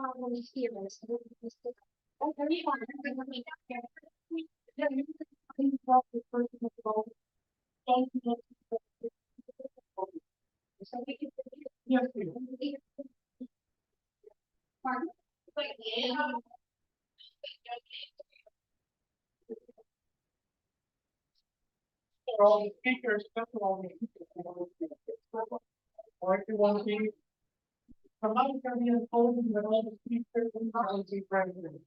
all the speakers, that's all the speakers. Or if you want to be, come out from the unfolding with all the speakers and policy presidents.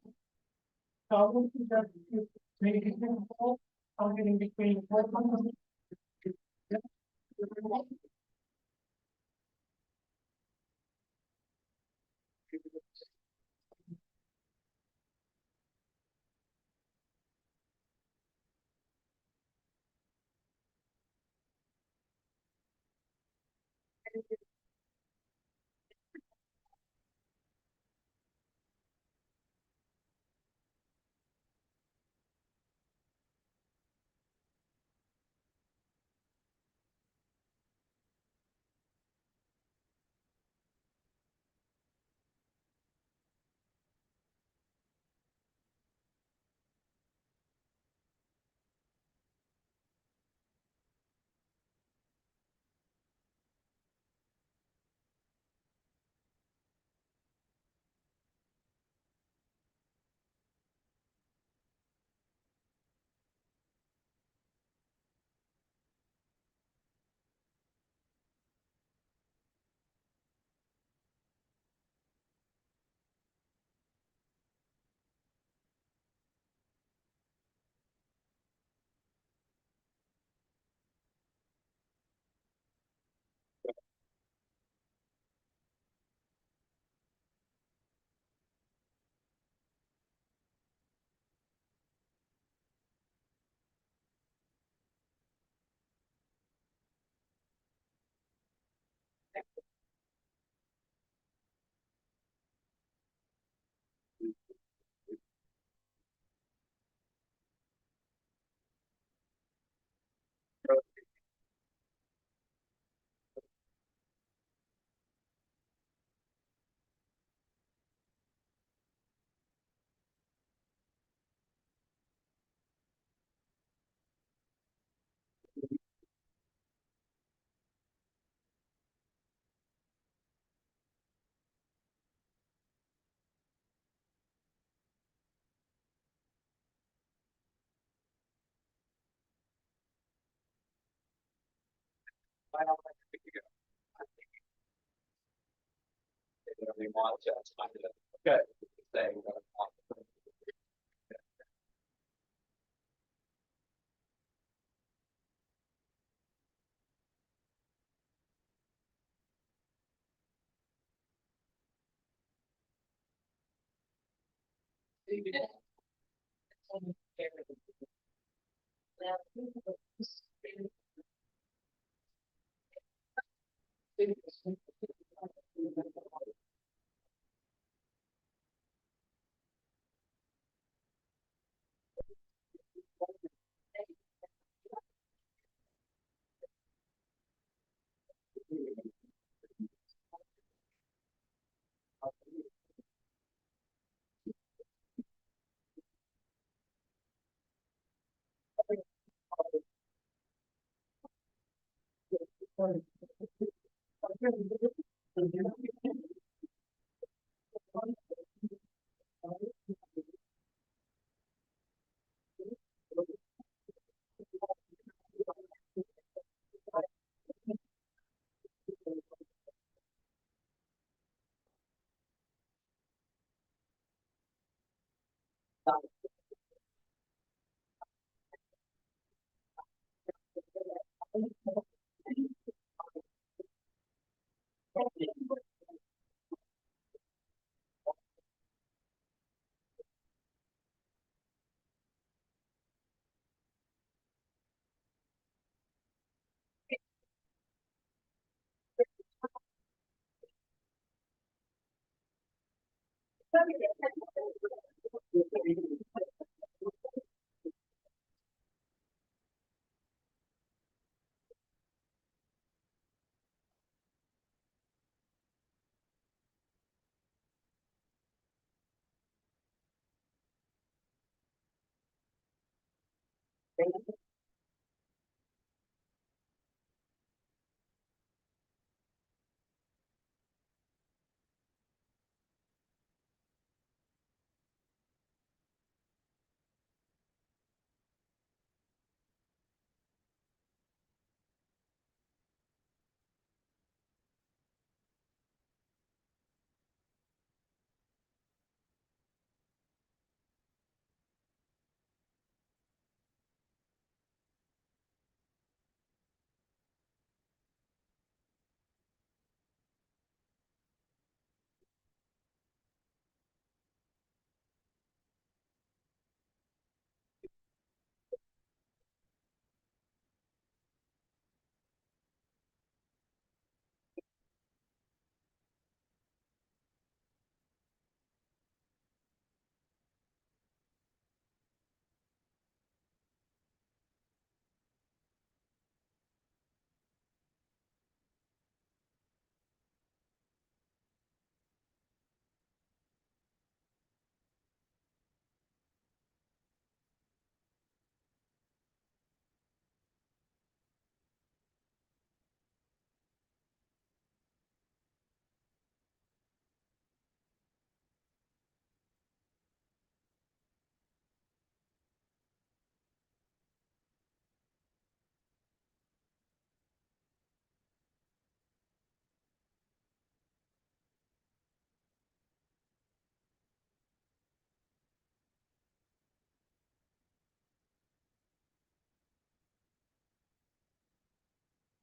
So I would suggest you make it difficult, I'm getting between. Okay.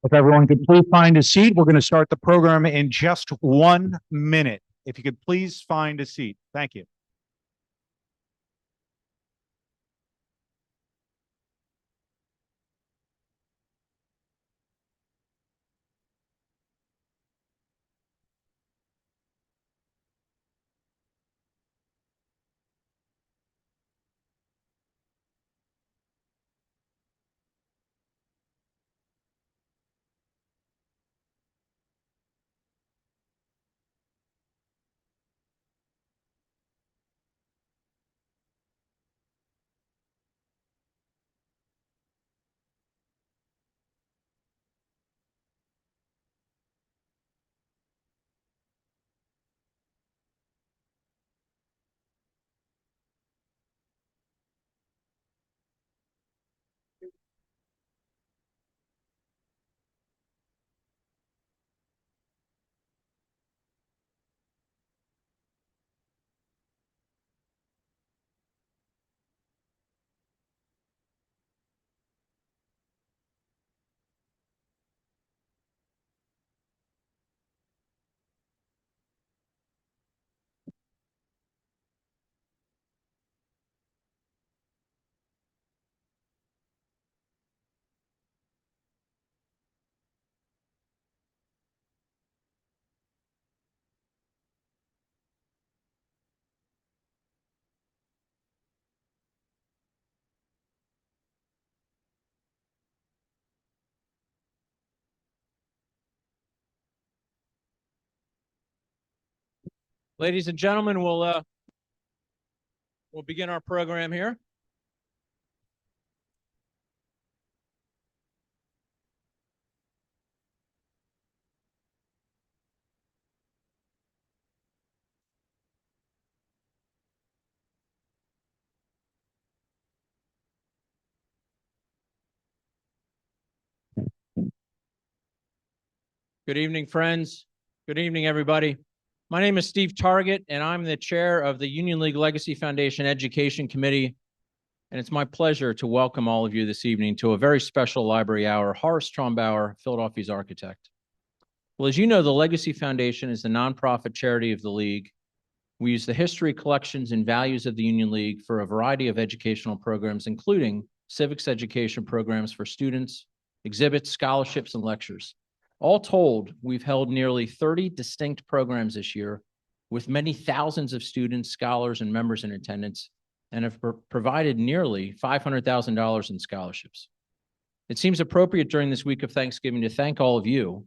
If everyone could please find a seat, we're going to start the program in just 1 minute. If you could please find a seat. Thank you. Ladies and gentlemen, we'll begin our program here. Good evening, friends. Good evening, everybody. My name is Steve Target, and I'm the chair of the Union League Legacy Foundation Education Committee. And it's my pleasure to welcome all of you this evening to a very special library hour. Horace Trumbauer, Philadelphia's architect. Well, as you know, the Legacy Foundation is the nonprofit charity of the League. We use the history, collections, and values of the Union League for a variety of educational programs, including civics education programs for students, exhibits, scholarships, and lectures. All told, we've held nearly 30 distinct programs this year with many thousands of students, scholars, and members in attendance, and have provided nearly $500,000 in scholarships. It seems appropriate during this week of Thanksgiving to thank all of you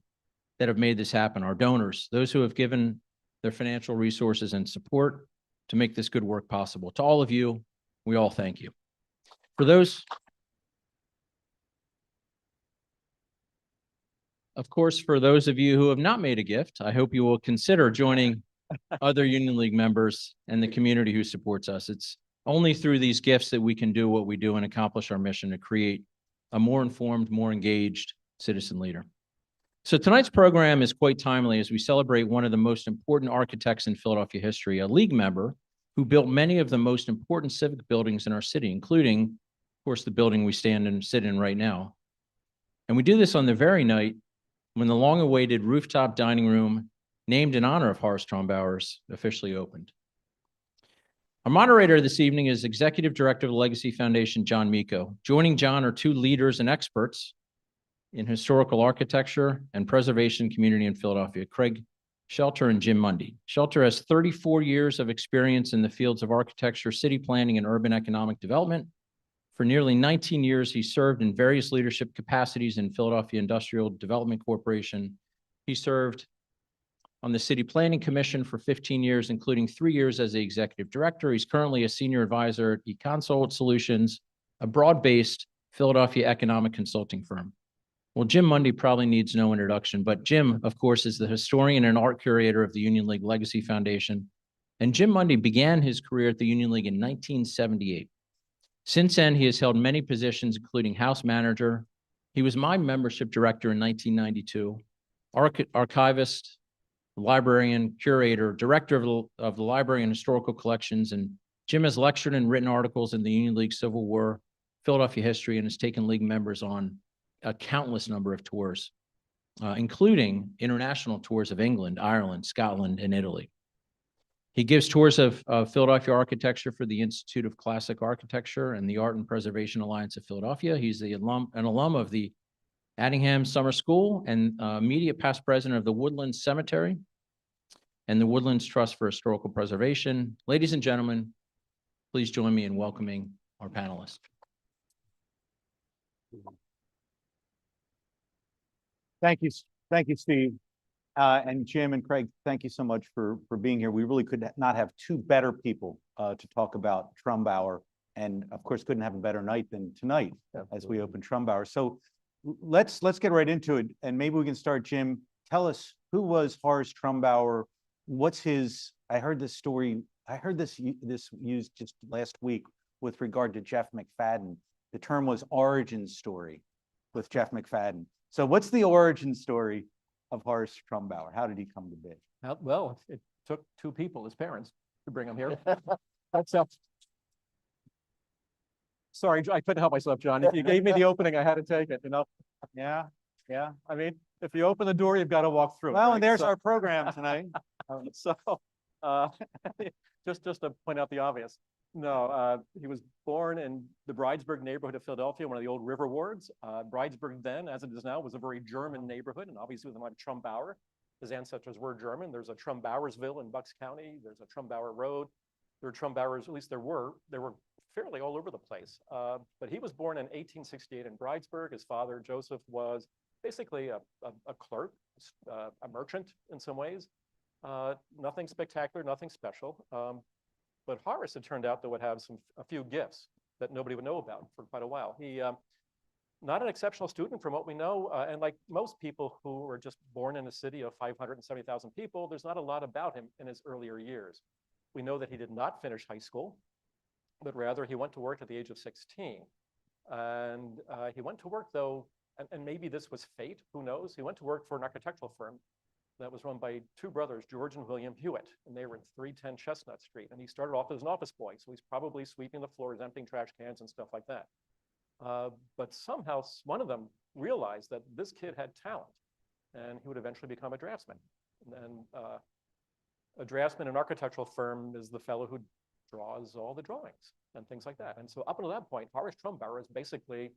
that have made this happen, our donors, those who have given their financial resources and support to make this good work possible. To all of you, we all thank you. For those Of course, for those of you who have not made a gift, I hope you will consider joining other Union League members and the community who supports us. It's only through these gifts that we can do what we do and accomplish our mission to create a more informed, more engaged citizen leader. So tonight's program is quite timely as we celebrate one of the most important architects in Philadelphia history, a League member who built many of the most important civic buildings in our city, including, of course, the building we stand and sit in right now. And we do this on the very night when the long-awaited rooftop dining room, named in honor of Horace Trumbauer, officially opened. Our moderator this evening is Executive Director of the Legacy Foundation, John Miko. Joining John are two leaders and experts in historical architecture and preservation community in Philadelphia, Craig Schelter and Jim Mundy. Schelter has 34 years of experience in the fields of architecture, city planning, and urban economic development. For nearly 19 years, he served in various leadership capacities in Philadelphia Industrial Development Corporation. He served on the City Planning Commission for 15 years, including 3 years as the executive director. He's currently a senior advisor at eConsult Solutions, a broad-based Philadelphia economic consulting firm. Well, Jim Mundy probably needs no introduction, but Jim, of course, is the historian and art curator of the Union League Legacy Foundation. And Jim Mundy began his career at the Union League in 1978. Since then, he has held many positions, including house manager. He was my membership director in 1992, archivist, librarian, curator, director of the library and historical collections. And Jim has lectured and written articles in the Union League, Civil War, Philadelphia history, and has taken League members on a countless number of tours, including international tours of England, Ireland, Scotland, and Italy. He gives tours of Philadelphia architecture for the Institute of Classic Architecture and the Art and Preservation Alliance of Philadelphia. He's an alum of the Addingham Summer School and immediate past president of the Woodlands Cemetery and the Woodlands Trust for Historical Preservation. Ladies and gentlemen, please join me in welcoming our panelists. Thank you, Steve. And Jim and Craig, thank you so much for being here. We really could not have two better people to talk about Trumbauer, and of course couldn't have a better night than tonight as we open Trumbauer. So let's get right into it, and maybe we can start. Jim, tell us, who was Horace Trumbauer? What's his? I heard this story. I heard this used just last week with regard to Jeff McFadden. The term was origin story with Jeff McFadden. So what's the origin story of Horace Trumbauer? How did he come to be? Well, it took two people, his parents, to bring him here. That's sorry, I couldn't help myself, John. If you gave me the opening, I had to take it, you know? Yeah. I mean, if you open the door, you've got to walk through it. Well, right? and there's So- our program tonight. So, just to point out the obvious. No, he was born in the Bridesburg neighborhood of Philadelphia, one of the old river wards. Bridesburg then, as it is now, was a very German neighborhood, and obviously with the name Trumbauer, his ancestors were German. There's a Trumbauersville in Bucks County. There's a Trumbauer Road. There are Trumbauers, at least there were fairly all over the place. But he was born in 1868 in Bridesburg. His father, Joseph, was basically a clerk, a merchant in some ways. Nothing spectacular, nothing special. But Horace, it turned out, that would have a few gifts that nobody would know about for quite a while. He, not an exceptional student from what we know, and like most people who were just born in a city of 570,000 people, there's not a lot about him in his earlier years. We know that he did not finish high school, but rather he went to work at the age of 16. And he went to work, though, and maybe this was fate, who knows? He went to work for an architectural firm that was run by two brothers, George and William Hewitt, and they were in 310 Chestnut Street. And he started off as an office boy, so he's probably sweeping the floors, emptying trash cans and stuff like that. But somehow one of them realized that this kid had talent, and he would eventually become a draftsman. And a draftsman in an architectural firm is the fellow who draws all the drawings and things like that. And so up until that point, Horace Trumbauer is basically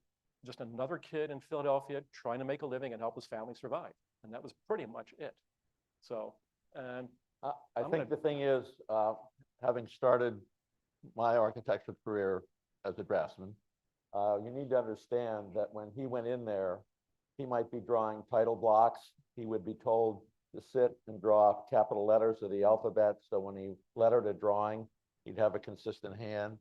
just another kid in Philadelphia trying to make a living and help his family survive. And that was pretty much it. So, and I think the thing is, having started my architecture career as a draftsman, you need to understand that when he went in there, he might be drawing title blocks. He would be told to sit and draw capital letters of the alphabet. So when he lettered a drawing, he'd have a consistent hand.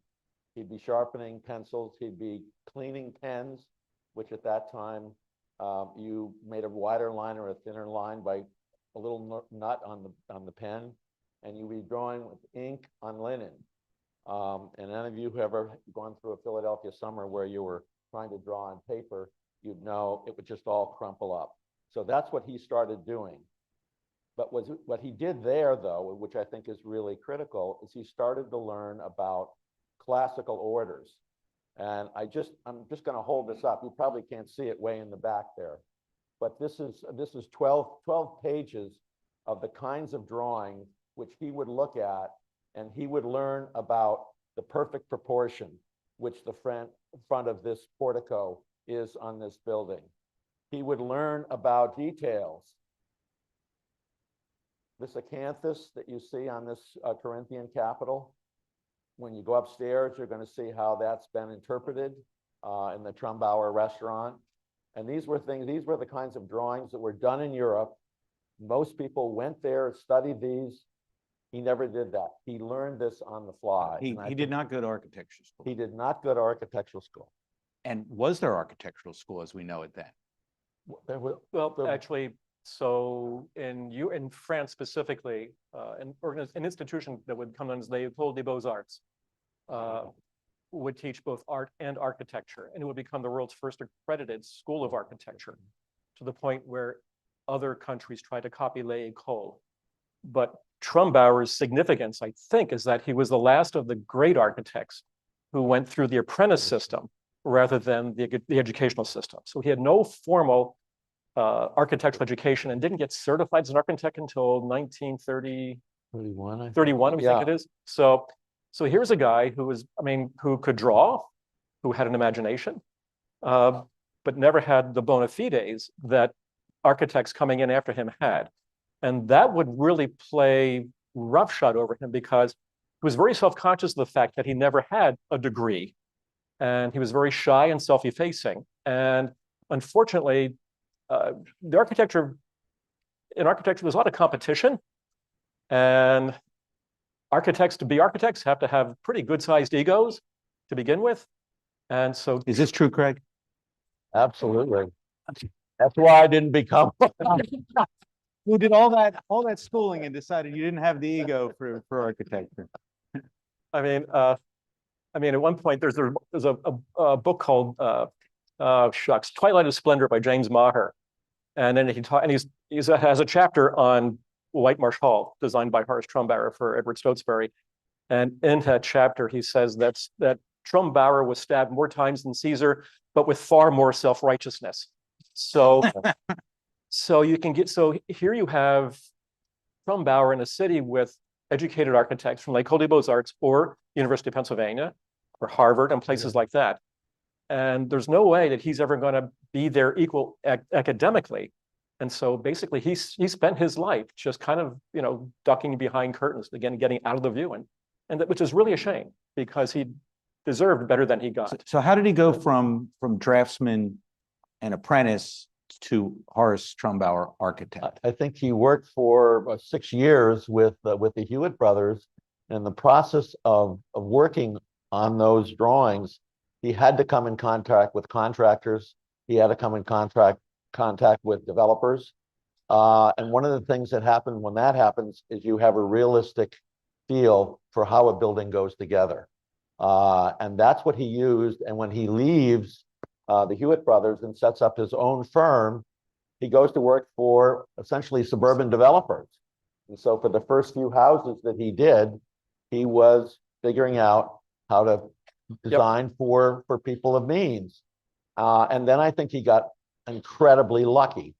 He'd be sharpening pencils. He'd be cleaning pens, which at that time You made a wider line or a thinner line by a little nut on the pen, and you'd be drawing with ink on linen. And any of you who ever gone through a Philadelphia summer where you were trying to draw on paper, you'd know it would just all crumple up. So that's what he started doing. But what he did there, though, which I think is really critical, is he started to learn about classical orders. And I'm just going to hold this up. You probably can't see it way in the back there. But this is 12 pages of the kinds of drawings which he would look at, and he would learn about the perfect proportion, which the front of this portico is on this building. He would learn about details. This acanthus that you see on this Corinthian capital, when you go upstairs, you're going to see how that's been interpreted in the Trumbauer restaurant. And these were the kinds of drawings that were done in Europe. Most people went there, studied these. He never did that. He learned this on the fly. He did not go to architecture school. He did not go to architectural school. And was there architectural school as we know it then? Actually, so in France specifically, an institution that would come on as the École des Beaux-Arts would teach both art and architecture, and it would become the world's first accredited school of architecture, to the point where other countries try to copy l'École. But Trumbauer's significance, I think, is that he was the last of the great architects who went through the apprentice system rather than the educational system. So he had no formal architectural education and didn't get certified as an architect until 1931, 31, I think it is. So here's a guy who could draw, who had an imagination, but never had the bona fides that architects coming in after him had. And that would really play roughshod over him, because he was very self-conscious of the fact that he never had a degree. And he was very shy and self-effacing. And unfortunately, in architecture, there's a lot of competition. And architects, to be architects, have to have pretty good-sized egos to begin with. And so, Is this true, Craig? Absolutely. That's why I didn't become. Who did all that schooling and decided you didn't have the ego for architecture? I mean, at one point there's a book called Twilight of Splendor by James Maher, and then he has a chapter on White Marsh Hall, designed by Horace Trumbauer for Edward Stotesbury, and in that chapter he says that Trumbauer was stabbed more times than Caesar, but with far more self-righteousness. So. So here you have Trumbauer in a city with educated architects from l'École des Beaux-Arts or University of Pennsylvania or Harvard and places like that. And there's no way that he's ever going to be their equal academically. And so basically he spent his life just kind of, ducking behind curtains, again, getting out of the view, and that, which is really a shame, because he deserved better than he got. So how did he go from draftsman and apprentice to Horace Trumbauer architect? I think he worked for 6 years with the Hewitt brothers. In the process of working on those drawings, he had to come in contact with contractors. He had to come in contact with developers. And one of the things that happen when that happens is you have a realistic feel for how a building goes together. And that's what he used. And when he leaves the Hewitt brothers and sets up his own firm, he goes to work for essentially suburban developers. And so for the first few houses that he did, he was figuring out how to design for people of means. And then I think he got incredibly lucky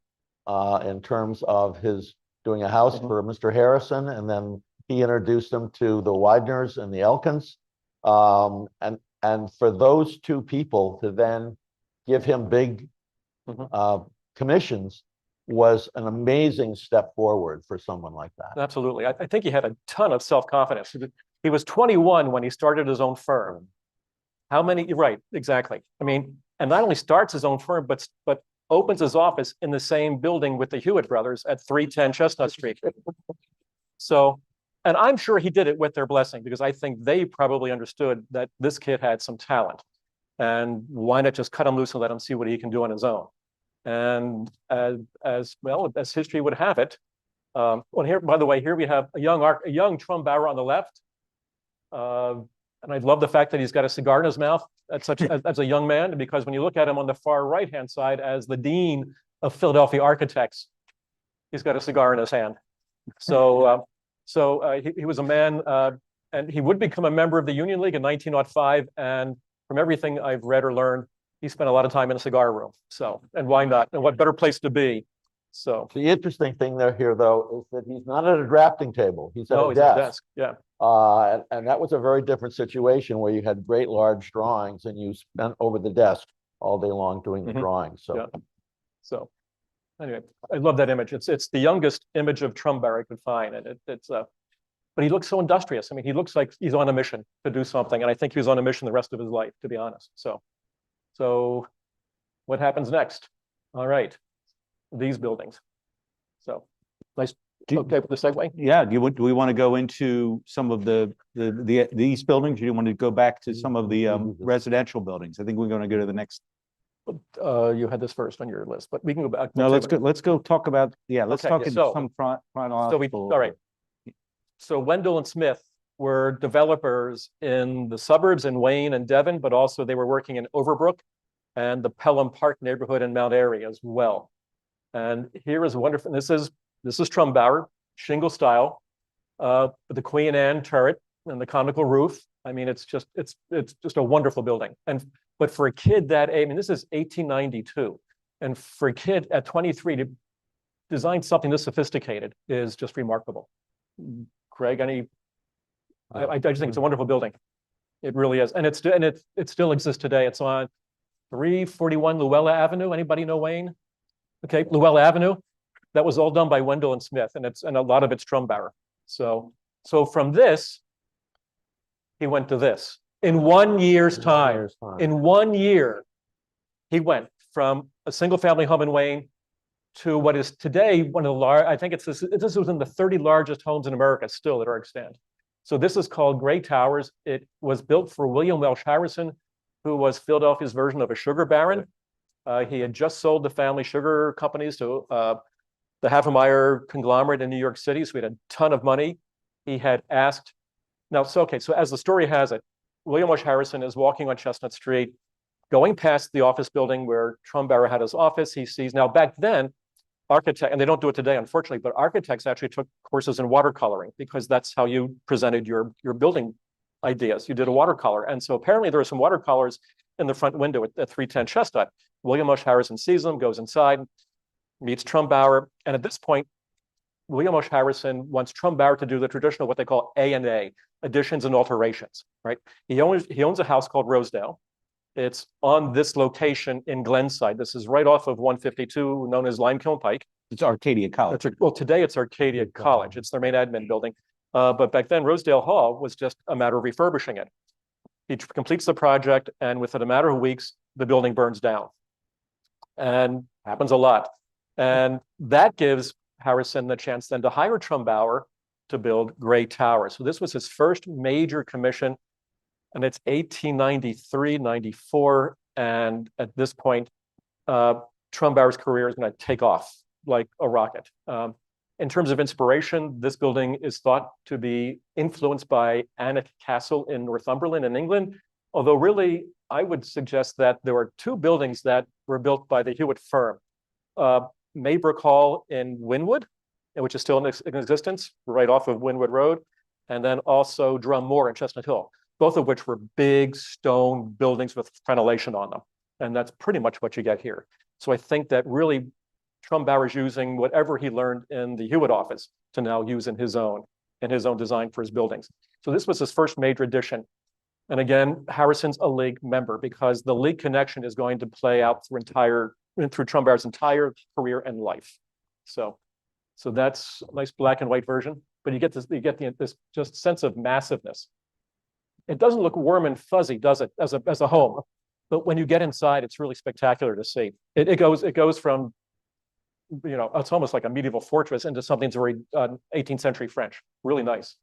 in terms of his doing a house for Mr. Harrison, and then he introduced him to the Widners and the Elkins. And for those two people to then give him big commissions was an amazing step forward for someone like that. Absolutely. I think he had a ton of self-confidence. He was 21 when he started his own firm. How many? You're right, exactly. I mean, and not only starts his own firm, but opens his office in the same building with the Hewitt brothers at 310 Chestnut Street. So, and I'm sure he did it with their blessing, because I think they probably understood that this kid had some talent. And why not just cut him loose and let him see what he can do on his own? And as well as history would have it, well, here, by the way, here we have a young Trumbauer on the left. And I love the fact that he's got a cigar in his mouth as a young man, because when you look at him on the far right-hand side as the dean of Philadelphia architects, he's got a cigar in his hand. So, he was a man, and he would become a member of the Union League in 1905. And from everything I've read or learned, he spent a lot of time in a cigar room. So, and why not? And what better place to be? So, The interesting thing there here, though, is that he's not at a drafting table. He's at oh, a he's at a desk. desk. Yeah. And that was a very different situation where you had great large drawings and you spent over the desk all day long doing the Mhm. drawings. So Yeah. So anyway, I love that image. It's the youngest image of Trumbauer I could find, and but he looks so industrious. I mean, he looks like he's on a mission to do something, and I think he was on a mission the rest of his life, to be honest. So what happens next? All right, these buildings. So nice. Okay with the segue? Yeah, do we want to go into some of these buildings? Do you want to go back to some of the residential buildings? I think we're going to go to the next. You had this first on your list, but we can go back. No, let's go talk about, let's Okay, talk in so- some all chronological. right. So Wendell and Smith were developers in the suburbs in Wayne and Devon, but also they were working in Overbrook and the Pelham Park neighborhood in Mount Airy as well. And here is wonderful. This is Trumbauer, shingle style, the Queen Anne turret and the conical roof. I mean, it's just a wonderful building. But for a kid that age, I mean, this is 1892, and for a kid at 23 to design something this sophisticated is just remarkable. Craig, I just think it's a wonderful building. It really is, and it still exists today. It's on 341 Luella Avenue. Anybody know Wayne? Okay, Luella Avenue. That was all done by Wendell and Smith, and a lot of it's Trumbauer. So from this, he went to this in 1 year's time. In 1 year, he went from a single-family home in Wayne to what is today one of the large. I think this was in the 30 largest homes in America still that are extant. So this is called Gray Towers. It was built for William Welsh Harrison, who was Philadelphia's version of a sugar baron. He had just sold the family sugar companies to the Havemeyer conglomerate in New York City, so he had a ton of money. He had asked, so as the story has it, William Welsh Harrison is walking on Chestnut Street, going past the office building where Trumbauer had his office. He sees, now back then, and they don't do it today, unfortunately, but architects actually took courses in watercoloring because that's how you presented your building ideas. You did a watercolor. And so apparently there are some watercolors in the front window at 310 Chestnut. William Welsh Harrison sees them, goes inside, meets Trumbauer. And at this point, William Welsh Harrison wants Trumbauer to do the traditional, what they call A&A, additions and alterations, right? He owns a house called Rosedale. It's on this location in Glenside. This is right off of 152, known as Limekiln Pike. It's Arcadia College. Well, today it's Arcadia College. It's their main admin building. But back then, Rosedale Hall was just a matter of refurbishing it. He completes the project, and within a matter of weeks, the building burns down. And happens a lot. And that gives Harrison the chance then to hire Trumbauer to build Gray Towers. So this was his first major commission, and it's 1893, 94. And at this point, Trumbauer's career is going to take off like a rocket. In terms of inspiration, this building is thought to be influenced by Alnwick Castle in Northumberland in England, although really, I would suggest that there were two buildings that were built by the Hewitt firm. Maybrook Hall in Wynnewood, which is still in existence, right off of Wynnewood Road, and then also Drum Moor in Chestnut Hill, both of which were big stone buildings with crenellation on them. And that's pretty much what you get here. So I think that really Trumbauer is using whatever he learned in the Hewitt office to now use in his own design for his buildings. So this was his first major addition. And again, Harrison's a League member because the League connection is going to play out through Trumbauer's entire career and life. So that's a nice black and white version, but you get this just sense of massiveness. It doesn't look warm and fuzzy, does it, as a home? But when you get inside, it's really spectacular to see. It goes from, it's almost like a medieval fortress into something that's very 18th century French. Really nice.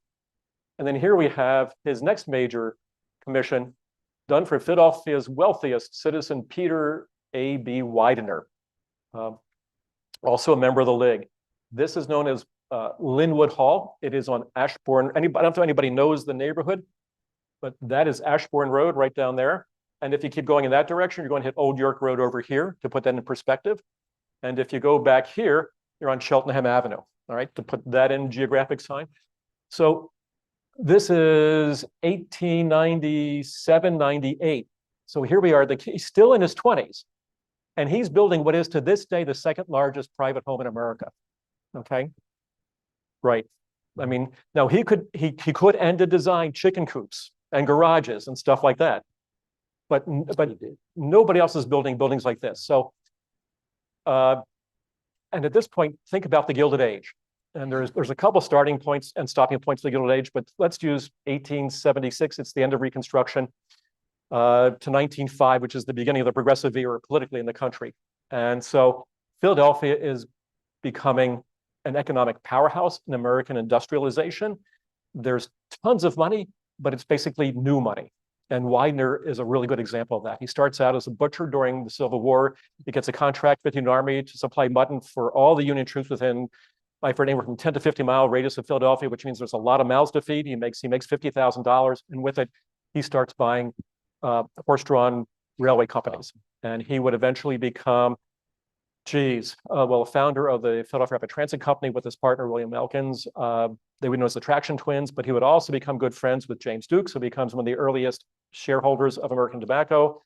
And then here we have his next major commission done for Philadelphia's wealthiest citizen, Peter A.B. Widener. Also a member of the league. This is known as Lynnewood Hall. It is on Ashbourne. I don't know if anybody knows the neighborhood, but that is Ashbourne Road right down there. And if you keep going in that direction, you're going to hit Old York Road over here, to put that in perspective. And if you go back here, you're on Cheltenham Avenue, all right, to put that in geographic sign. So this is 1897, 98. So here we are, he's still in his 20s. And he's building what is to this day the second largest private home in America. Okay. Right. I mean, now he could end to design chicken coops and garages and stuff like that. But nobody else is building buildings like this. So and at this point, think about the Gilded Age. And there's a couple starting points and stopping points of the Gilded Age, but let's use 1876. It's the end of Reconstruction. To 1905, which is the beginning of the progressive era politically in the country. And so Philadelphia is becoming an economic powerhouse in American industrialization. There's tons of money, but it's basically new money. And Widener is a really good example of that. He starts out as a butcher during the Civil War. He gets a contract with the Union Army to supply mutton for all the Union troops within, I've heard, anywhere from 10 to 50-mile radius of Philadelphia, which means there's a lot of mouths to feed. He makes $50,000, and with it, he starts buying horse-drawn railway companies. And he would eventually become, a founder of the Philadelphia Rapid Transit Company with his partner, William Elkins. They would know as the Traction Twins, but he would also become good friends with James Dukes, who becomes one of the earliest shareholders of American Tobacco.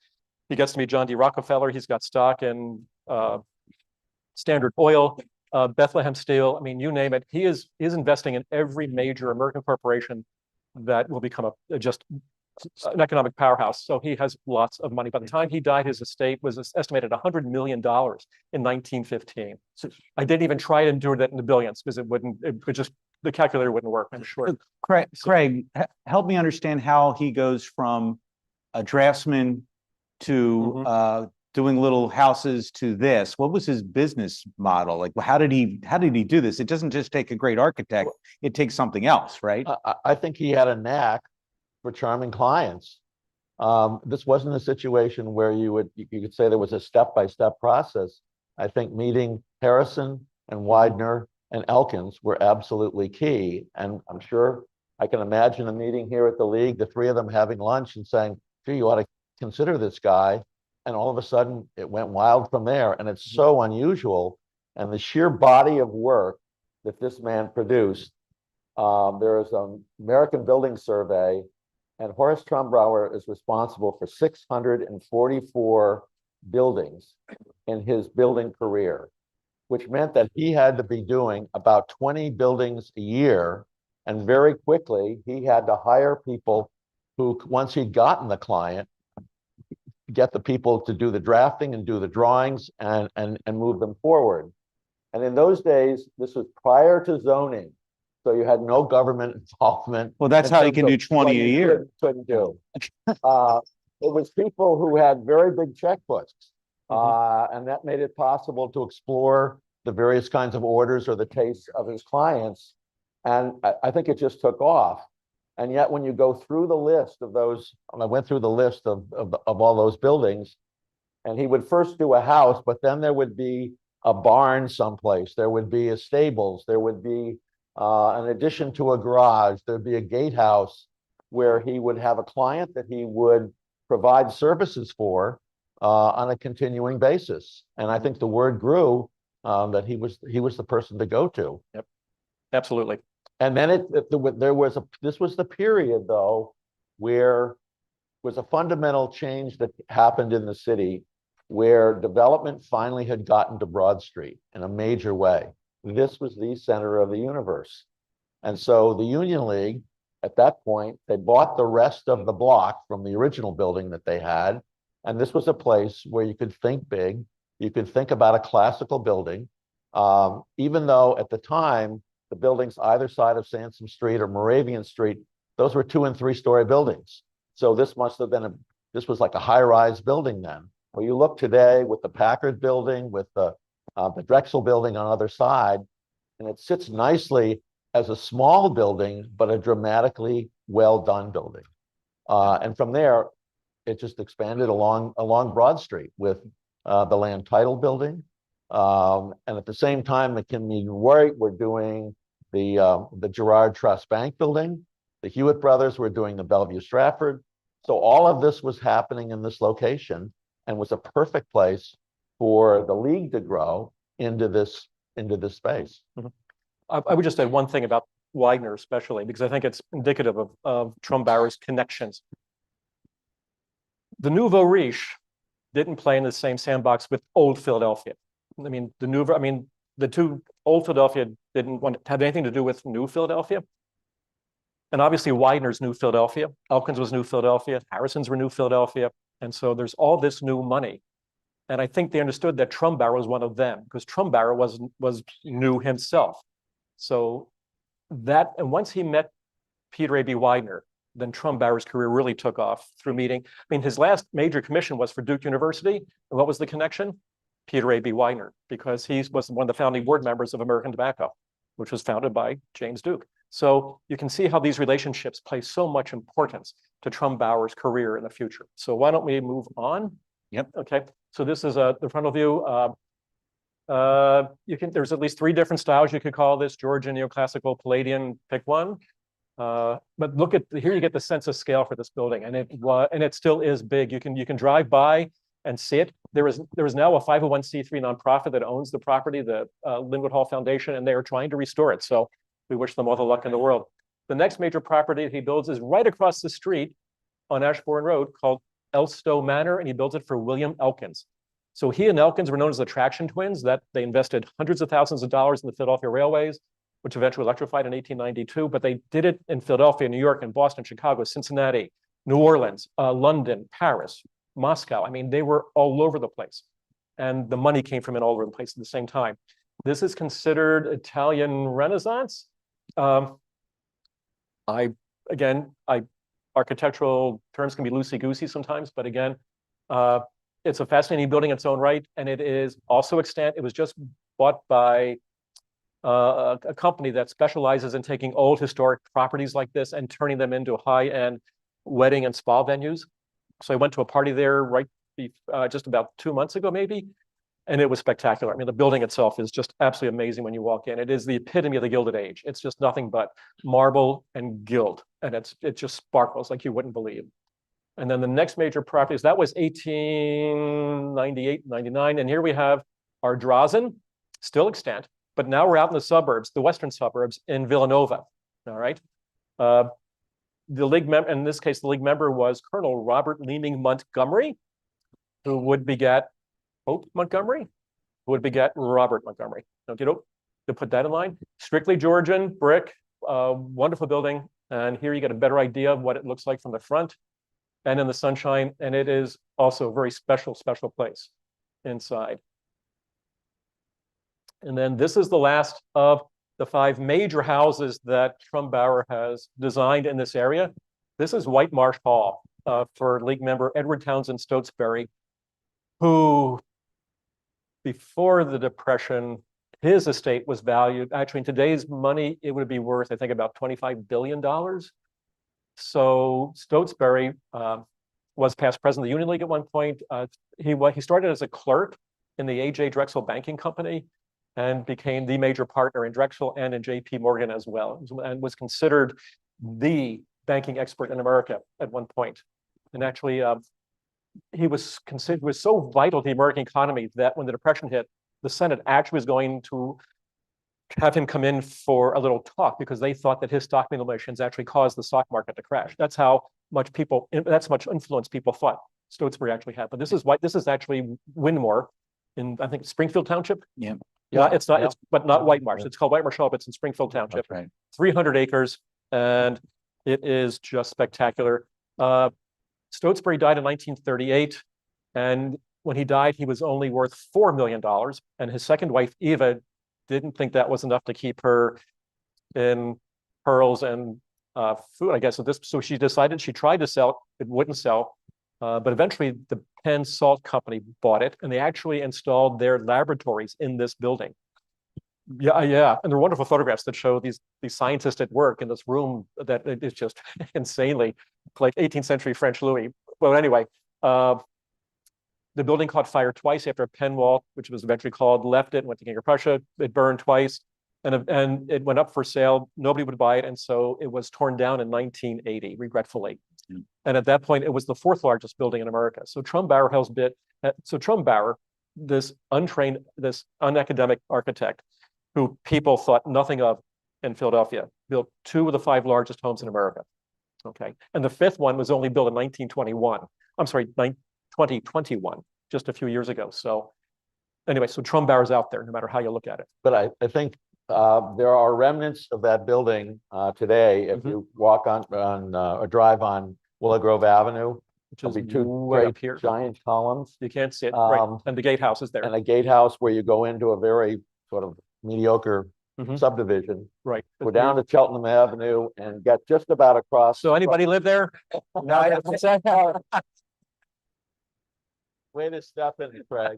He gets to meet John D. Rockefeller. He's got stock in Standard Oil, Bethlehem Steel. I mean, you name it. He is investing in every major American corporation that will become just an economic powerhouse. So he has lots of money. By the time he died, his estate was estimated $100 million in 1915. So I didn't even try to do that in the billions because the calculator wouldn't work, I'm sure. Craig, help me understand how he goes from a draftsman to doing little houses to this. What was his business model? Like, how did he do this? It doesn't just take a great architect, it takes something else, right? I think he had a knack for charming clients. This wasn't a situation where you could say there was a step-by-step process. I think meeting Harrison and Widener and Elkins were absolutely key. And I'm sure I can imagine a meeting here at the league, the three of them having lunch and saying, gee, you ought to consider this guy. And all of a sudden it went wild from there. And it's so unusual. And the sheer body of work that this man produced, there is an American Building Survey, and Horace Trumbauer is responsible for 644 buildings in his building career, which meant that he had to be doing about 20 buildings a year. And very quickly, he had to hire people who, once he'd gotten the client, get the people to do the drafting and do the drawings and move them forward. And in those days, this was prior to zoning. So you had no government involvement. Well, that's how you can do 20 a year. Couldn't do. It was people who had very big checkbooks. And that made it possible to explore the various kinds of orders or the tastes of his clients. And I think it just took off. And yet when you go through the list of those, I went through the list of all those buildings, and he would first do a house, but then there would be a barn someplace. There would be a stables. There would be an addition to a garage. There'd be a gatehouse where he would have a client that he would provide services for on a continuing basis. And I think the word grew that he was the person to go to. Yep, absolutely. And then this was the period though where was a fundamental change that happened in the city, where development finally had gotten to Broad Street in a major way. This was the center of the universe. And so the Union League, at that point, they bought the rest of the block from the original building that they had. And this was a place where you could think big. You could think about a classical building, even though at the time, the buildings either side of Sansom Street or Moravian Street, those were 2- and 3-story buildings. So this must have been this was like a high-rise building then. Well, you look today with the Packard building, with the Drexel building on the other side, and it sits nicely as a small building, but a dramatically well-done building. And from there, it just expanded along Broad Street with the land title building, And at the same time, McKinley White were doing the Girard Trust Bank building. The Hewitt brothers were doing the Bellevue Stratford. So all of this was happening in this location and was a perfect place for the league to grow into this space. I would just add one thing about Widener especially, because I think it's indicative of Trumbauer's connections. The Nouveau Riche didn't play in the same sandbox with Old Philadelphia. I mean, the two Old Philadelphia didn't want to have anything to do with New Philadelphia. And obviously Widener's New Philadelphia, Elkins was New Philadelphia, Harrison's were New Philadelphia. And so there's all this new money. And I think they understood that Trumbauer was one of them because Trumbauer was new himself. So that, and once he met Peter A.B. Widener, then Trumbauer's career really took off through meeting. I mean, his last major commission was for Duke University. And what was the connection? Peter A.B. Widener, because he was one of the founding board members of American Tobacco, which was founded by James Duke. So you can see how these relationships play so much importance to Trumbauer's career in the future. So why don't we move on? Yep. Okay. So this is the frontal view. There's at least 3 different styles you could call this: Georgian, neoclassical, Palladian. Pick one. But look at here, you get the sense of scale for this building, and it still is big. You can drive by and see it. There is now a 501c3 nonprofit that owns the property, the Lynnewood Hall Foundation, and they are trying to restore it. So we wish them all the luck in the world. The next major property that he builds is right across the street on Ashbourne Road, called Elstow Manor, and he builds it for William Elkins. So he and Elkins were known as the Traction Twins, that they invested hundreds of thousands of dollars in the Philadelphia railways, which eventually electrified in 1892, but they did it in Philadelphia, New York, and Boston, Chicago, Cincinnati, New Orleans, London, Paris, Moscow. I mean, they were all over the place. And the money came from all over the place at the same time. This is considered Italian Renaissance. Architectural terms can be loosey-goosey sometimes, but again, it's a fascinating building in its own right, and it is also extant. It was just bought by a company that specializes in taking old historic properties like this and turning them into high-end wedding and spa venues. So I went to a party there just about 2 months ago, maybe, and it was spectacular. I mean, the building itself is just absolutely amazing when you walk in. It is the epitome of the Gilded Age. It's just nothing but marble and gilt, and it just sparkles like you wouldn't believe. And then the next major properties, that was 1898, 99. And here we have our Drazen, still extant, but now we're out in the suburbs, the western suburbs in Villanova, all right? The league member, in this case, the league member was Colonel Robert Leeming Montgomery, who would beget Hope Montgomery, who would beget Robert Montgomery. Okay, to put that in line. Strictly Georgian, brick, wonderful building. And here you get a better idea of what it looks like from the front and in the sunshine. And it is also a very special, special place inside. And then this is the last of the 5 major houses that Trumbauer has designed in this area. This is White Marsh Hall for league member Edward Townsend Stotesbury, who before the Depression, his estate was valued, actually in today's money, it would be worth, I think, about $25 billion. So Stotesbury was past president of the Union League at one point. He started as a clerk in the A.J. Drexel Banking Company and became the major partner in Drexel and in J.P. Morgan as well, and was considered the banking expert in America at one point. And actually, he was so vital to the American economy that when the Depression hit, the Senate actually was going to have him come in for a little talk because they thought that his stock manipulations actually caused the stock market to crash. That's how much influence people thought Stotesbury actually had. But this is actually Windmore in, I think, Springfield Township. Yeah. Yeah, it's not, Yeah. but not White Marsh. It's called White Marsh Hall, but it's in Springfield Township. That's right. 300 acres, and it is just spectacular. Stotesbury died in 1938, and when he died, he was only worth $4 million, and his second wife, Eva, didn't think that was enough to keep her in pearls and food, I guess. So she decided, she tried to sell it, wouldn't sell, but eventually the Penn Salt Company bought it, and they actually installed their laboratories in this building. Yeah, and there are wonderful photographs that show these scientists at work in this room that is just insanely like 18th century French Louis. Well, anyway, The building caught fire twice after Penwalt, which was eventually called, left it, went to King of Prussia. It burned twice, and it went up for sale. Nobody would buy it, and so it was torn down in 1980, regretfully. And at that point, it was the fourth largest building in America. So Trumbauer, this untrained, this unacademic architect, who people thought nothing of in Philadelphia, built 2 of the 5 largest homes in America. Okay, and the 5th one was only built in 1921. I'm sorry, 2021, just a few years ago. So anyway, so Trumbauer's out there, no matter how you look at it. But I think there are remnants of that building today. If you walk on or drive on Willow Grove Avenue, Which is there'll be 2 way up great here. giant columns You can't see it, right? And the gatehouse is there. and a gatehouse where you go into a very sort of mediocre subdivision. Right. Go down to Cheltenham Avenue and get just about across. So anybody live there? No, way to step in, Craig.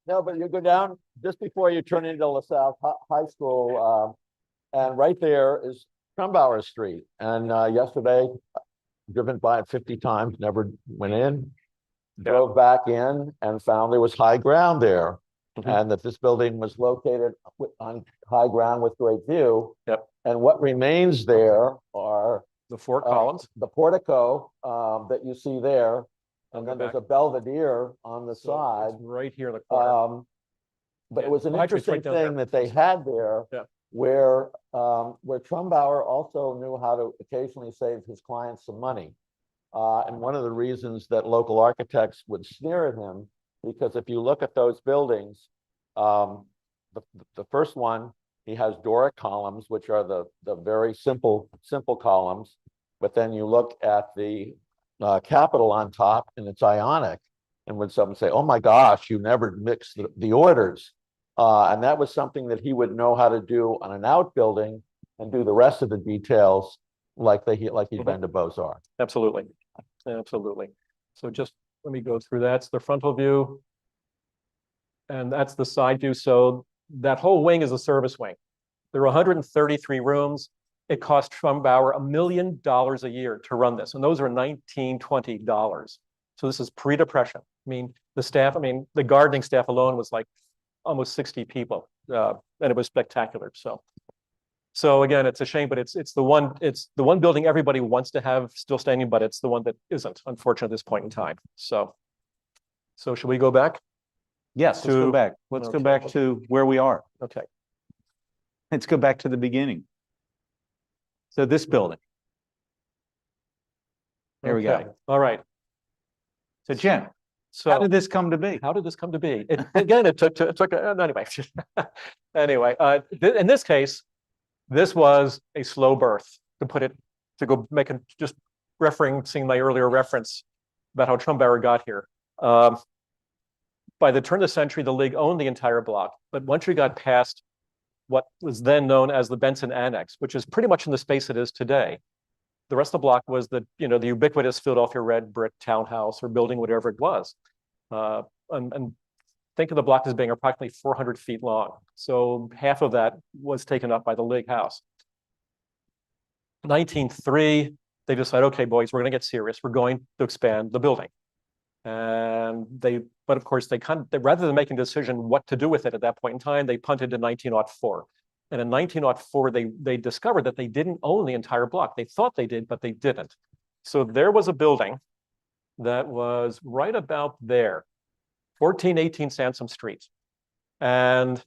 No, but you go down just before you turn into LaSalle High School, and right there is Trumbauer Street. And yesterday, driven by it 50 times, never went in, drove back in and found there was high ground there. And that this building was located on high ground with great view. Yep. And what remains there are The 4 columns. the portico that you see there, and then there's a belvedere on the So side. it's right here in the corner. But Yeah, it was an well, actually, it's interesting right down thing there. that they had there, Yeah. where Trumbauer also knew how to occasionally save his clients some money. And one of the reasons that local architects would sneer at him, because if you look at those buildings, the first one, he has Doric columns, which are the very simple columns. But then you look at the Capitol on top, and it's Ionic. And when someone say, "Oh my gosh, you never mix the orders," and that was something that he would know how to do on an outbuilding and do the rest of the details like he'd been to Beaux-Arts. Absolutely. Absolutely. So just let me go through that. It's the frontal view. And that's the side view. So that whole wing is a service wing. There are 133 rooms. It cost Trumbauer $1 million a year to run this. And those are $1920. So this is pre-depression. I mean, the gardening staff alone was like almost 60 people. And it was spectacular. So again, it's a shame, but it's the one building everybody wants to have still standing, but it's the one that isn't, unfortunately, at this point in time. So should we go back? Yes, let's go back. Let's go back to where we are. Okay. Let's go back to the beginning. So this building. There we Okay. go. All right. So Jim, So how did this come to be? how did this come to be? It took anyway. Anyway, in this case, this was a slow birth, just referencing my earlier reference about how Trumbauer got here. By the turn of the century, the League owned the entire block. But once you got past what was then known as the Benson Annex, which is pretty much in the space it is today, the rest of the block was the ubiquitous Philadelphia red brick townhouse or building, whatever it was. And think of the block as being approximately 400 feet long. So half of that was taken up by the League House. 1903, they decided, okay, boys, we're going to get serious. We're going to expand the building. And but of course, rather than making a decision what to do with it at that point in time, they punted to 1904. And in 1904, they discovered that they didn't own the entire block. They thought they did, but they didn't. So there was a building that was right about there, 1418 Sansom Street. And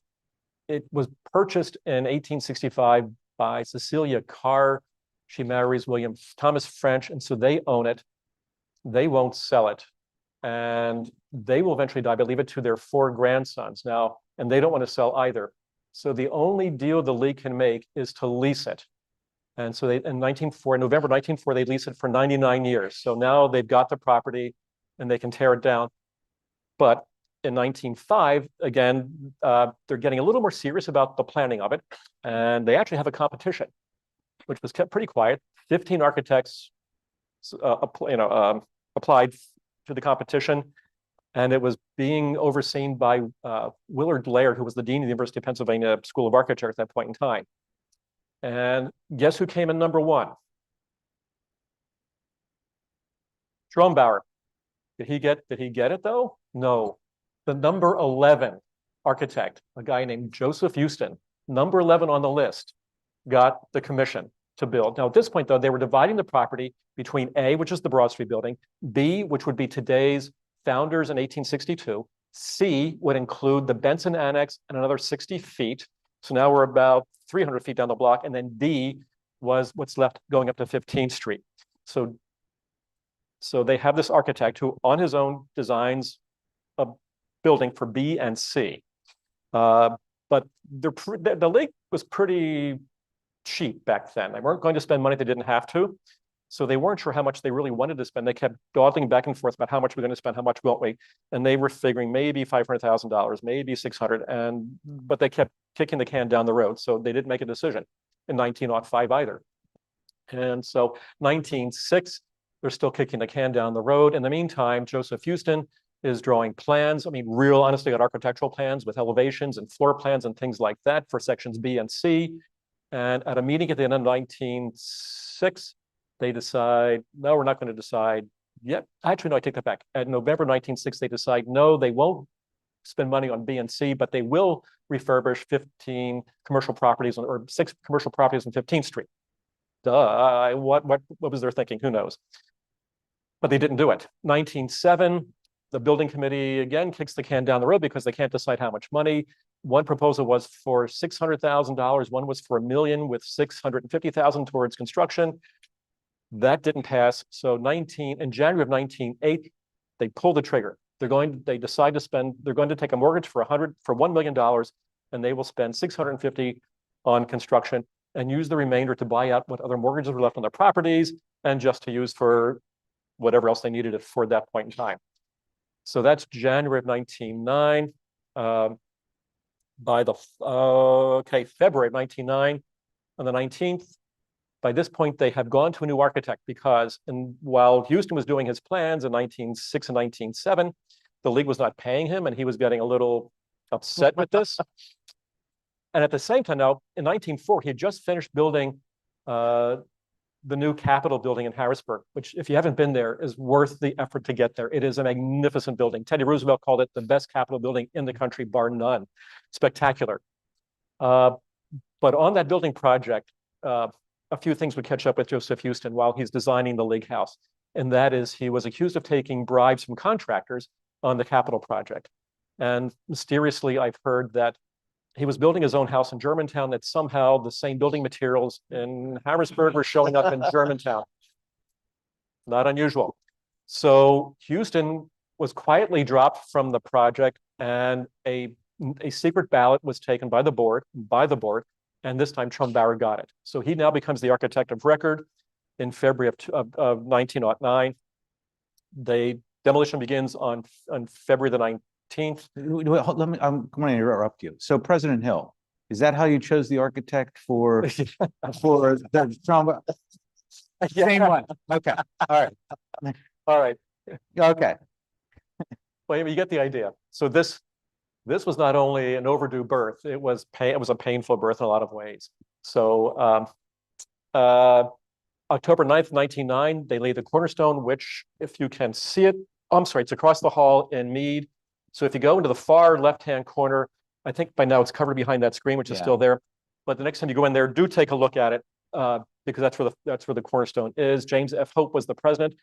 it was purchased in 1865 by Cecilia Carr. She marries William Thomas French, and so they own it. They won't sell it. And they will eventually die, but leave it to their 4 grandsons now, and they don't want to sell either. So the only deal the League can make is to lease it. And so in November 1904, they lease it for 99 years. So now they've got the property and they can tear it down. But in 1905, again, they're getting a little more serious about the planning of it. And they actually have a competition, which was kept pretty quiet. 15 architects applied to the competition. And it was being overseen by Willard Laird, who was the dean of the University of Pennsylvania School of Architecture at that point in time. And guess who came in number 1? Trumbauer. Did he get it though? No. The number 11 architect, a guy named Joseph Houston, number 11 on the list, got the commission to build. Now, at this point, though, they were dividing the property between A, which is the Broad Street building, B, which would be today's Founders in 1862, C would include the Benson Annex and another 60 feet. So now we're about 300 feet down the block, and then D was what's left going up to 15th Street. So they have this architect who on his own designs a building for B and C. But the league was pretty cheap back then. They weren't going to spend money they didn't have to. So they weren't sure how much they really wanted to spend. They kept dawdling back and forth about how much we're going to spend, how much won't we? And they were figuring maybe $500,000, maybe 600, but they kept kicking the can down the road. So they didn't make a decision in 1905 either. And so 1906, they're still kicking the can down the road. In the meantime, Joseph Houston is drawing plans. I mean, real honestly, got architectural plans with elevations and floor plans and things like that for sections B and C. And at a meeting at the end of 1906, they decide, no, we're not going to decide yet. Actually, no, I take that back. At November 1906, they decide, no, they won't spend money on B and C, but they will refurbish 15 commercial properties or 6 commercial properties on 15th Street. Duh, what was their thinking? Who knows? But they didn't do it. 1907, the building committee again kicks the can down the road because they can't decide how much money. One proposal was for $600,000. One was for $1 million with $650,000 towards construction. That didn't pass. So in January of 1908, they pull the trigger. They decide to spend, they're going to take a mortgage for $1 million, and they will spend $650,000 on construction and use the remainder to buy out what other mortgages were left on their properties and just to use for whatever else they needed it for that point in time. So that's January of 1909. By the February of 1909, on the 19th, by this point, they have gone to a new architect because while Houston was doing his plans in 1906 and 1907, the league was not paying him, and he was getting a little upset with this. And at the same time, now in 1904, he had just finished building the new Capitol building in Harrisburg, which, if you haven't been there, is worth the effort to get there. It is a magnificent building. Teddy Roosevelt called it the best Capitol building in the country, bar none. Spectacular. But on that building project, a few things would catch up with Joseph Houston while he's designing the League House. And that is, he was accused of taking bribes from contractors on the Capitol project. And mysteriously, I've heard that he was building his own house in Germantown, that somehow the same building materials in Harrisburg were showing up in Germantown. Not unusual. So Houston was quietly dropped from the project, and a secret ballot was taken by the board, and this time Trumbauer got it. So he now becomes the architect of record in February of 1909. The demolition begins on February the 19th. Let me, I'm going to interrupt you. So President Hill, is that how you chose the architect for the trauma? Same one. Okay. All right. All right. Okay. Well, you get the idea. So this was not only an overdue birth, it was a painful birth in a lot of ways. So October 9th, 1909, they laid the cornerstone, which, if you can see it, I'm sorry, it's across the hall in Mead. So if you go into the far left-hand corner, I think by now it's covered behind that screen, which is still there. But the next time you go in there, do take a look at it because that's where the cornerstone is. James F. Hope was the president,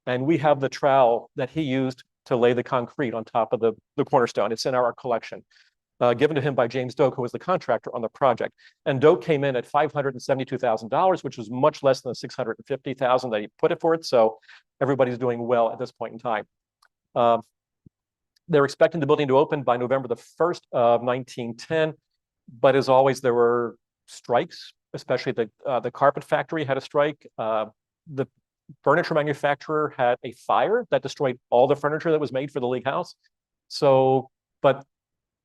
and we have the trowel that he used to lay the concrete on top of the cornerstone. It's in our collection, given to him by James Doak, who was the contractor on the project. And Doak came in at $572,000, which was much less than the $650,000 that he put it for it. So everybody's doing well at this point in time. They're expecting the building to open by November the 1st of 1910. But as always, there were strikes, especially the carpet factory had a strike. The furniture manufacturer had a fire that destroyed all the furniture that was made for the League House. So, but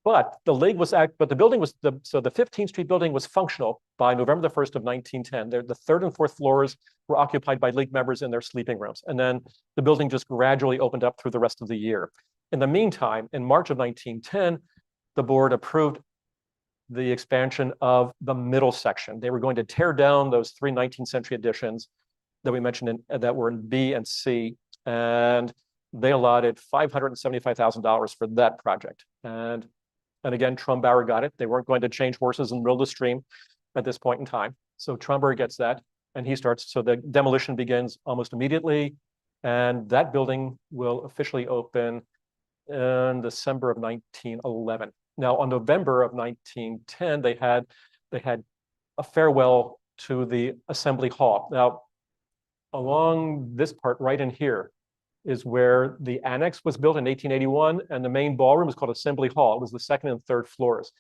the building was, so the 15th Street building was functional by November the 1st of 1910. The 3rd and 4th floors were occupied by League members in their sleeping rooms. And then the building just gradually opened up through the rest of the year. In the meantime, in March of 1910, the board approved the expansion of the middle section. They were going to tear down those 3 19th century additions that we mentioned that were in B and C. And they allotted $575,000 for that project. And again, Trumbauer got it. They weren't going to change horses in the middle of the stream at this point in time. So Trumbauer gets that, and he starts, so the demolition begins almost immediately. And that building will officially open in December of 1911. Now, on November of 1910, they had a farewell to the Assembly Hall. Now, along this part right in here is where the annex was built in 1881, and the main ballroom is called Assembly Hall. It was the second and third floors.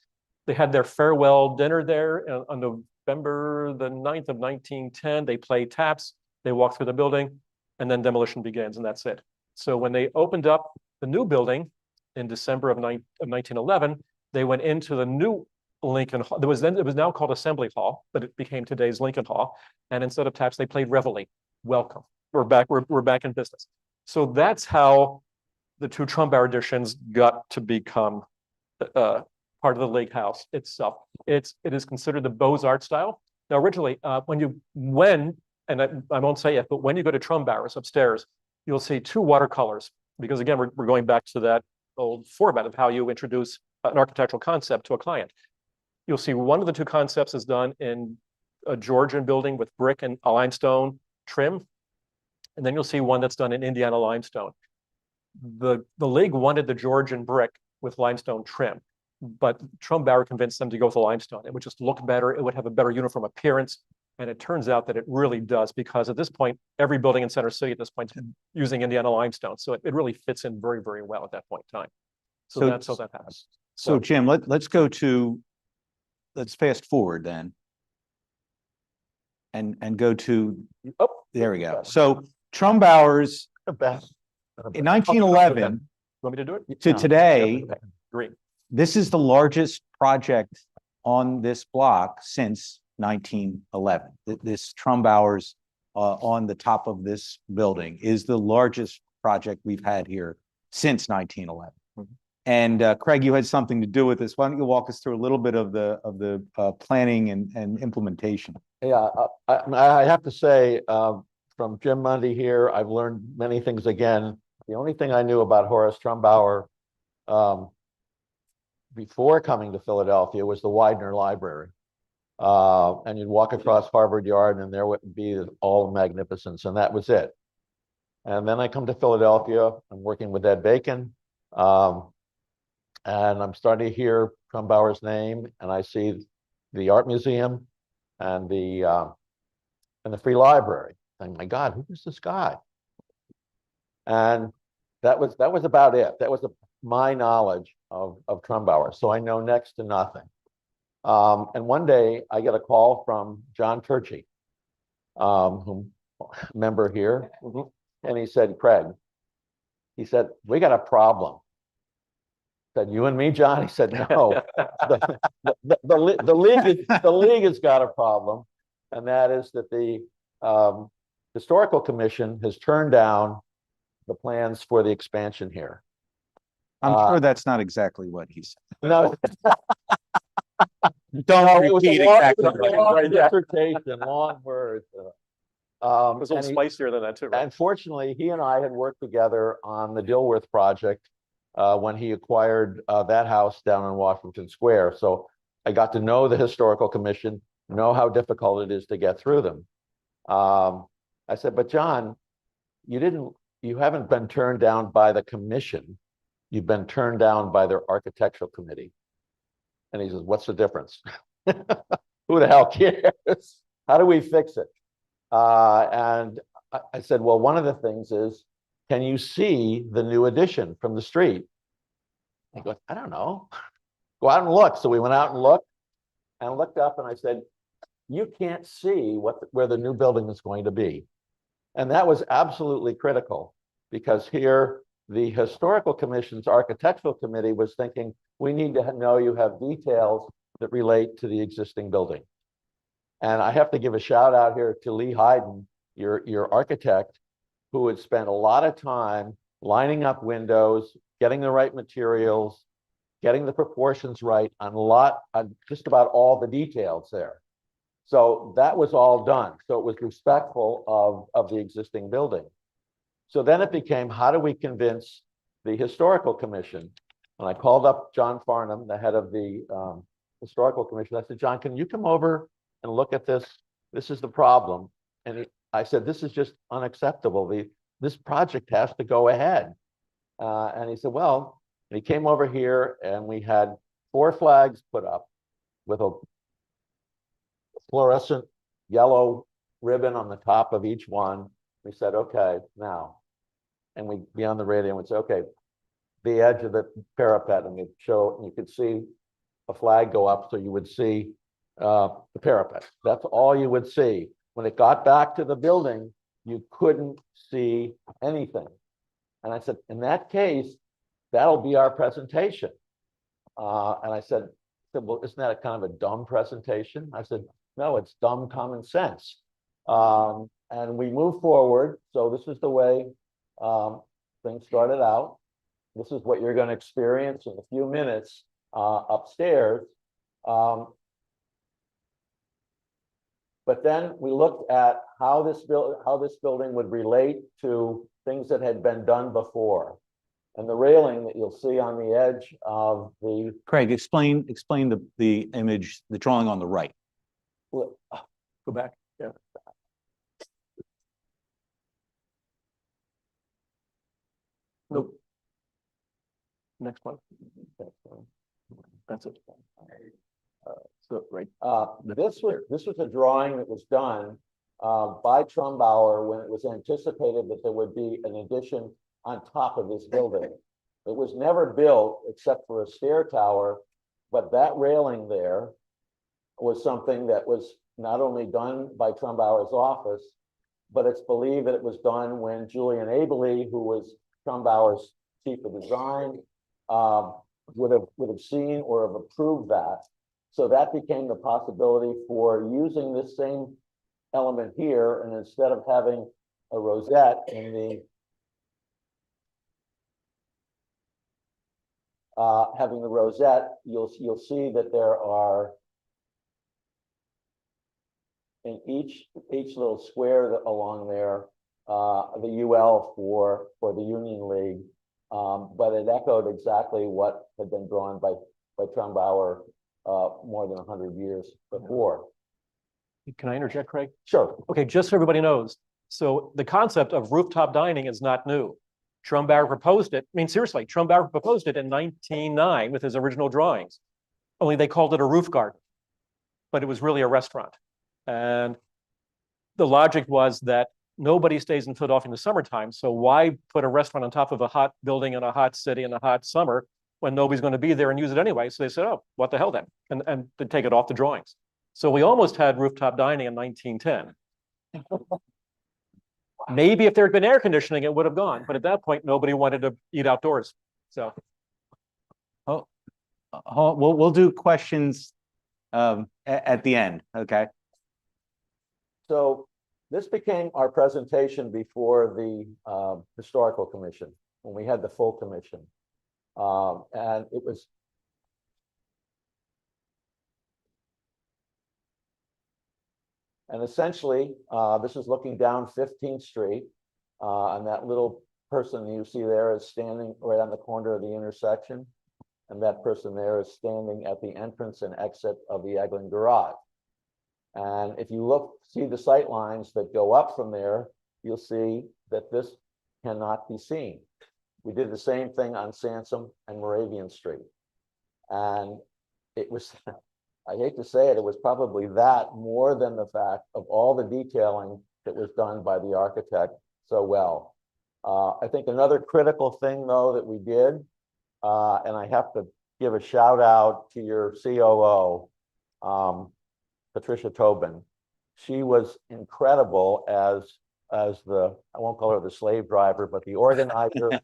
They had their farewell dinner there on November the 9th of 1910. They played taps, they walked through the building, and then demolition begins, and that's it. So when they opened up the new building in December of 1911, they went into the new Lincoln Hall. It was now called Assembly Hall, but it became today's Lincoln Hall. And instead of taps, they played Reveille. Welcome. We're back in business. So that's how the two Trumbauer additions got to become part of the Lake House itself. It is considered the Beaux-Arts style. Now, originally, and I won't say it, but when you go to Trumbauer's upstairs, you'll see two watercolors, because again, we're going back to that old format of how you introduce an architectural concept to a client. You'll see one of the two concepts is done in a Georgian building with brick and limestone trim. And then you'll see one that's done in Indiana limestone. The league wanted the Georgian brick with limestone trim, but Trumbauer convinced them to go with the limestone. It would just look better. It would have a better uniform appearance. And it turns out that it really does, because at this point, every building in Center City at this point is using Indiana limestone. So it really fits in very, very well at that point in time. So that's how that happens. So Jim, let's fast forward then. And go to, there we go. So Trumbauer's in 1911 Want me to do it? to today, Great. this is the largest project on this block since 1911. This Trumbauer's on the top of this building is the largest project we've had here since 1911. And Craig, you had something to do with this. Why don't you walk us through a little bit of the planning and implementation? Yeah, I have to say, from Jim Mundy here, I've learned many things again. The only thing I knew about Horace Trumbauer before coming to Philadelphia was the Widener Library. And you'd walk across Harvard Yard and there would be all magnificence, and that was it. And then I come to Philadelphia, I'm working with Ed Bacon, and I'm starting to hear Trumbauer's name, and I see the art museum and the free library. And my God, who is this guy? And that was about it. That was my knowledge of Trumbauer. So I know next to nothing. And one day I get a call from John Turchi, whom member here, and he said, Craig, he said, we got a problem. I said, you and me, John? He said, no. The league has got a problem, and that is that the Historical Commission has turned down the plans for the expansion here. I'm sure that's not exactly what he said. No, Don't it was repeat a long, exactly. it was a long dissertation, long words. It was a and little spicier than that too, right? Unfortunately, he and I had worked together on the Dilworth project when he acquired that house down in Washington Square. So I got to know the Historical Commission, know how difficult it is to get through them. I said, but John, you haven't been turned down by the commission. You've been turned down by their architectural committee. And he says, what's the difference? Who the hell cares? How do we fix it? And I said, well, one of the things is, can you see the new addition from the street? He goes, I don't know. Go out and look. So we went out and looked up, and I said, you can't see where the new building is going to be. And that was absolutely critical, because here the Historical Commission's Architectural Committee was thinking, we need to know you have details that relate to the existing building. And I have to give a shout out here to Lee Hayden, your architect, who had spent a lot of time lining up windows, getting the right materials, getting the proportions right on just about all the details there. So that was all done. So it was respectful of the existing building. So then it became, how do we convince the historical commission? And I called up John Farnham, the head of the historical commission. I said, John, can you come over and look at this? This is the problem. And I said, this is just unacceptable. This project has to go ahead. And he said, well, and he came over here and we had 4 flags put up with a fluorescent yellow ribbon on the top of each one. We said, okay, now, and we'd be on the radio and we'd say, okay, the edge of the parapet, and we'd show, and you could see a flag go up, so you would see the parapet. That's all you would see. When it got back to the building, you couldn't see anything. And I said, in that case, that'll be our presentation. And I said, well, isn't that a kind of a dumb presentation? I said, no, it's dumb common sense. And we moved forward. So this is the way things started out. This is what you're going to experience in a few minutes upstairs. But then we looked at how this building would relate to things that had been done before. And the railing that you'll see on the edge of the Craig, explain the image, the drawing on the right. Go back. Yeah. Nope. Next one. That's it. So right. This was a drawing that was done by Trumbauer when it was anticipated that there would be an addition on top of this building. It was never built except for a stair tower, but that railing there was something that was not only done by Trumbauer's office, but it's believed that it was done when Julian Abele, who was Trumbauer's chief of design, would have seen or have approved that. So that became the possibility for using this same element here, and instead of having a rosette in the having the rosette, you'll see that there are in each little square along there the UL for the Union League, but it echoed exactly what had been drawn by Trumbauer more than 100 years before. Can I interject, Craig? Sure. Okay, just so everybody knows. So the concept of rooftop dining is not new. Trumbauer proposed it. I mean, seriously, Trumbauer proposed it in 1909 with his original drawings. Only they called it a roof garden, but it was really a restaurant. And the logic was that nobody stays in Philadelphia in the summertime. So why put a restaurant on top of a hot building in a hot city in a hot summer when nobody's going to be there and use it anyway? So they said, oh, what the hell then? And to take it off the drawings. So we almost had rooftop dining in 1910. Maybe if there had been air conditioning, it would have gone. But at that point, nobody wanted to eat outdoors. So, We'll do questions at the end. Okay. So this became our presentation before the historical commission when we had the full commission, and it was. And essentially, this is looking down 15th Street, and that little person you see there is standing right on the corner of the intersection, and that person there is standing at the entrance and exit of the Eglin Garage. And if you see the sight lines that go up from there, you'll see that this cannot be seen. We did the same thing on Sansom and Moravian Street, and it was. I hate to say it, it was probably that more than the fact of all the detailing that was done by the architect so well. I think another critical thing, though, that we did, and I have to give a shout out to your COO, Patricia Tobin. She was incredible as the, I won't call her the slave driver, but the organizer.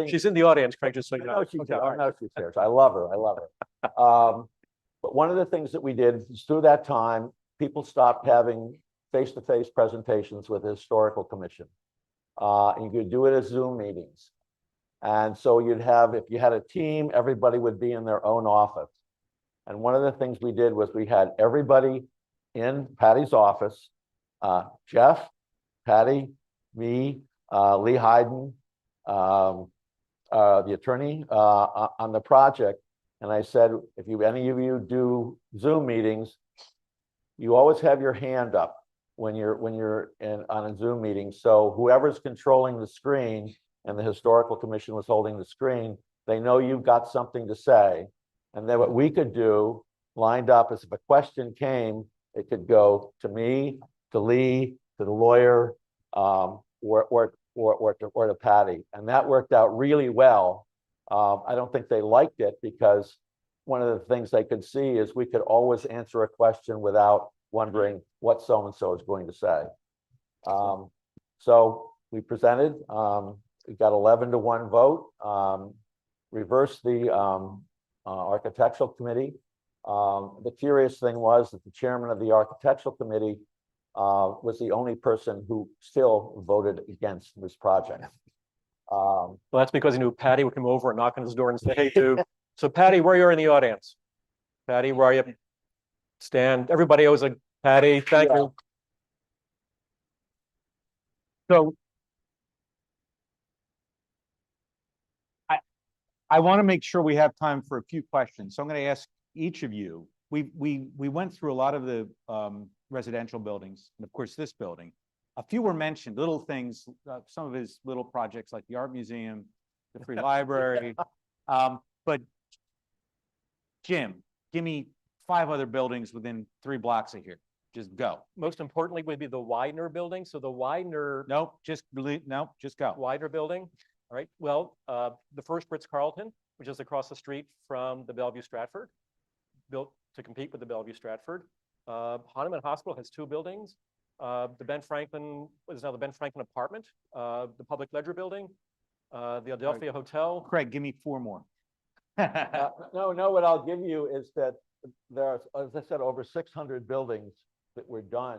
she's in the audience, Craig, just so you know. I know she's there. I know she's there. I love her. I love her. But one of the things that we did is through that time, people stopped having face-to-face presentations with the historical commission. And you could do it as Zoom meetings. And so you'd have, if you had a team, everybody would be in their own office. And one of the things we did was we had everybody in Patty's office, Jeff, Patty, me, Lee Hayden, the attorney, on the project. And I said, if any of you do Zoom meetings, you always have your hand up when you're on a Zoom meeting. So whoever's controlling the screen, and the historical commission was holding the screen, they know you've got something to say. And then what we could do lined up is if a question came, it could go to me, to Lee, to the lawyer, or to Patty. And that worked out really well. I don't think they liked it because one of the things they could see is we could always answer a question without wondering what so-and-so is going to say. So we presented, we got 11-1 vote, reversed the architectural committee. The curious thing was that the chairman of the architectural committee was the only person who still voted against this project. Well, that's because he knew Patty would come over and knock on his door and say, hey, too. So Patty, where you are in the audience? Patty, where are you? Stand. Everybody owes a Patty. Thank you. So I want to make sure we have time for a few questions. So I'm going to ask each of you. We went through a lot of the residential buildings, and of course this building. A few were mentioned, little things, some of his little projects like the art museum, the free library. But Jim, give me 5 other buildings within 3 blocks of here. Just go. Most importantly would be the Widener building. So the Widener. No, just go. Widener building. All right. Well, the first Ritz-Carlton, which is across the street from the Bellevue Stratford, built to compete with the Bellevue Stratford. Hahnemann Hospital has 2 buildings. The Ben Franklin, what is now the Ben Franklin apartment, the Public Ledger building, the Adelphia Hotel. Craig, give me 4 more. No, what I'll give you is that there are, as I said, over 600 buildings that were done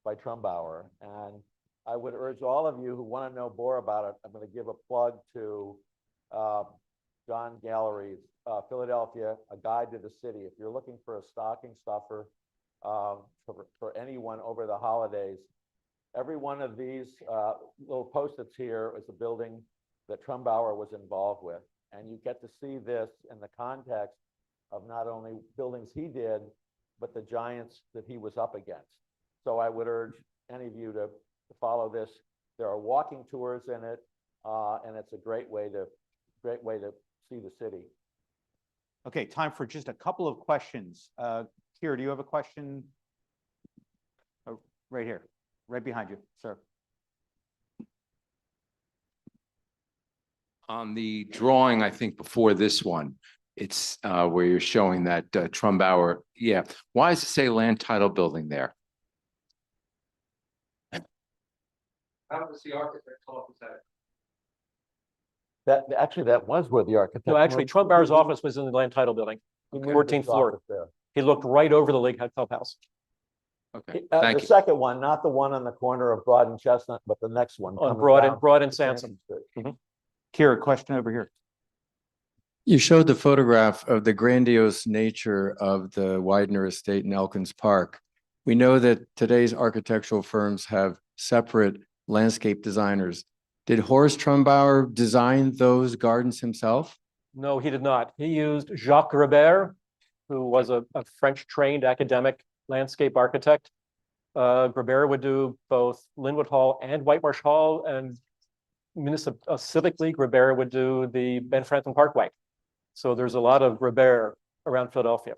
by Trumbauer. And I would urge all of you who want to know more about it, I'm going to give a plug to John Gallery's Philadelphia, A Guide to the City. If you're looking for a stocking stuffer for anyone over the holidays, every one of these little post-its here is a building that Trumbauer was involved with. And you get to see this in the context of not only buildings he did, but the giants that he was up against. So I would urge any of you to follow this. There are walking tours in it, and it's a great way to see the city. Okay, time for just a couple of questions. Kira, do you have a question? Oh, right here, right behind you, sir. On the drawing, I think before this one, it's where you're showing that Trumbauer. Yeah. Why does it say land title building there? How was the architect's office at? That was where the architect. No, actually, Trumbauer's office was in the land title building, 14th floor. There. He looked right over the League Clubhouse. Okay, The thank you. second one, not the one on the corner of Broad and Chestnut, but the next one. On coming down Broad and to Sansom. Street. Kira, question over here. You showed the photograph of the grandiose nature of the Widener estate in Elkins Park. We know that today's architectural firms have separate landscape designers. Did Horace Trumbauer design those gardens himself? No, he did not. He used Jacques Grébert, who was a French-trained academic landscape architect. Grébert would do both Lynnewood Hall and Whitemarsh Hall, and Civic League, Grébert would do the Ben Franklin Parkway. So there's a lot of Grébert around Philadelphia.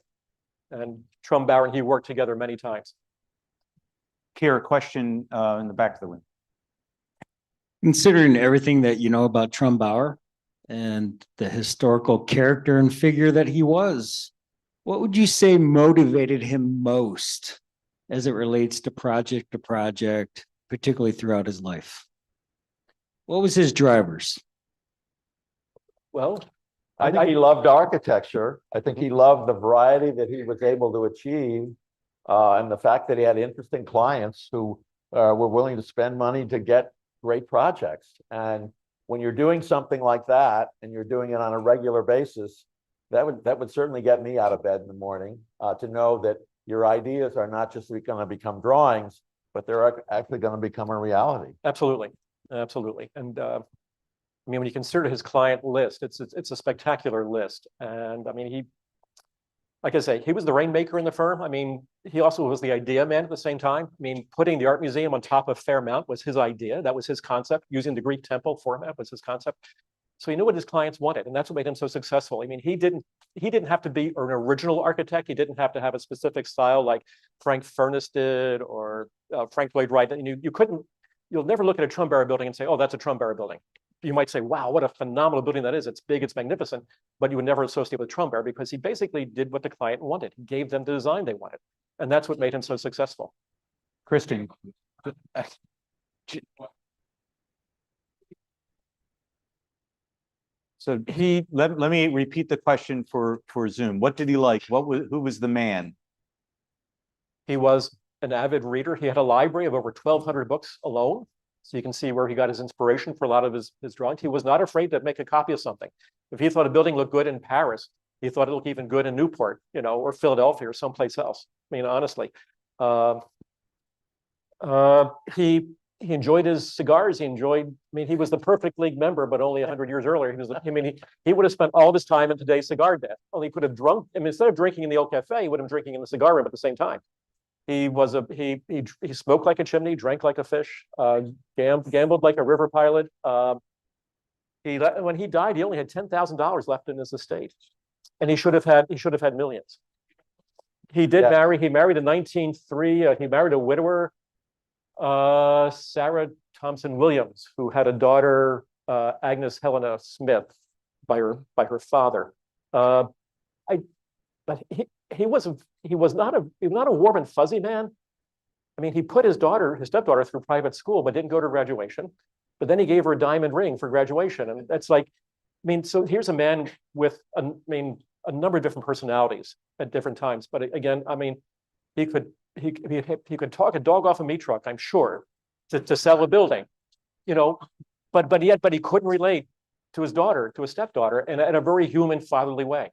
And Trumbauer and he worked together many times. Kira, question in the back of the room. Considering everything that you know about Trumbauer and the historical character and figure that he was, what would you say motivated him most as it relates to project, particularly throughout his life? What was his drivers? Well, I think he loved architecture. I think he loved the variety that he was able to achieve, and the fact that he had interesting clients who were willing to spend money to get great projects. And when you're doing something like that, and you're doing it on a regular basis, that would certainly get me out of bed in the morning, to know that your ideas are not just going to become drawings, but they're actually going to become a reality. absolutely. absolutely. And I mean, when you consider his client list, it's a spectacular list. And I mean, like I say, he was the rainmaker in the firm. I mean, he also was the idea man at the same time. I mean, putting the art museum on top of Fairmount was his idea. That was his concept. Using the Greek temple format was his concept. So he knew what his clients wanted, and that's what made him so successful. I mean, he didn't have to be an original architect. He didn't have to have a specific style like Frank Furness did or Frank Lloyd Wright. And you'll never look at a Trumbauer building and say, oh, that's a Trumbauer building. You might say, wow, what a phenomenal building that is. It's big, it's magnificent, but you would never associate with Trumbauer because he basically did what the client wanted. He gave them the design they wanted. And that's what made him so successful. Kristen. So let me repeat the question for Zoom. What did he like? Who was the man? He was an avid reader. He had a library of over 1,200 books alone. So you can see where he got his inspiration for a lot of his drawings. He was not afraid to make a copy of something. If he thought a building looked good in Paris, he thought it looked even good in Newport, or Philadelphia or someplace else. I mean, honestly, he enjoyed his cigars. He was the perfect league member, but only 100 years earlier. He would have spent all of his time in today's cigar den. Only he could have drunk. I mean, instead of drinking in the old cafe, he would have been drinking in the cigar room at the same time. He smoked like a chimney, drank like a fish, gambled like a river pilot. When he died, he only had $10,000 left in his estate, and he should have had millions. He did marry. He married in 1903. He married a widower, Sarah Thompson Williams, who had a daughter, Agnes Helena Smith, by her father. But he was not a warm and fuzzy man. I mean, he put his stepdaughter through private school, but didn't go to graduation. But then he gave her a diamond ring for graduation. And that's like, I mean, so here's a man with a number of different personalities at different times. But again, I mean, he could talk a dog off a meat truck, I'm sure, to sell a building, but he couldn't relate to his daughter, to his stepdaughter, in a very human, fatherly way.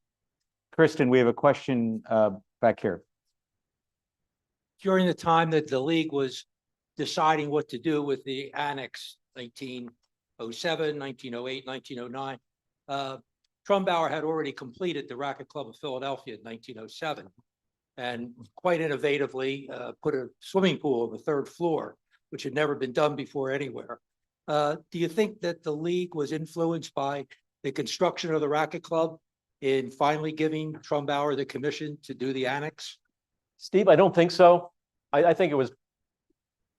Kristen, we have a question back here. During the time that the league was deciding what to do with the annex, 1907, 1908, 1909, Trumbauer had already completed the Racquet Club of Philadelphia in 1907 and quite innovatively put a swimming pool on the third floor, which had never been done before anywhere. Do you think that the league was influenced by the construction of the Racquet Club in finally giving Trumbauer the commission to do the annex? Steve, I don't think so. I think it was,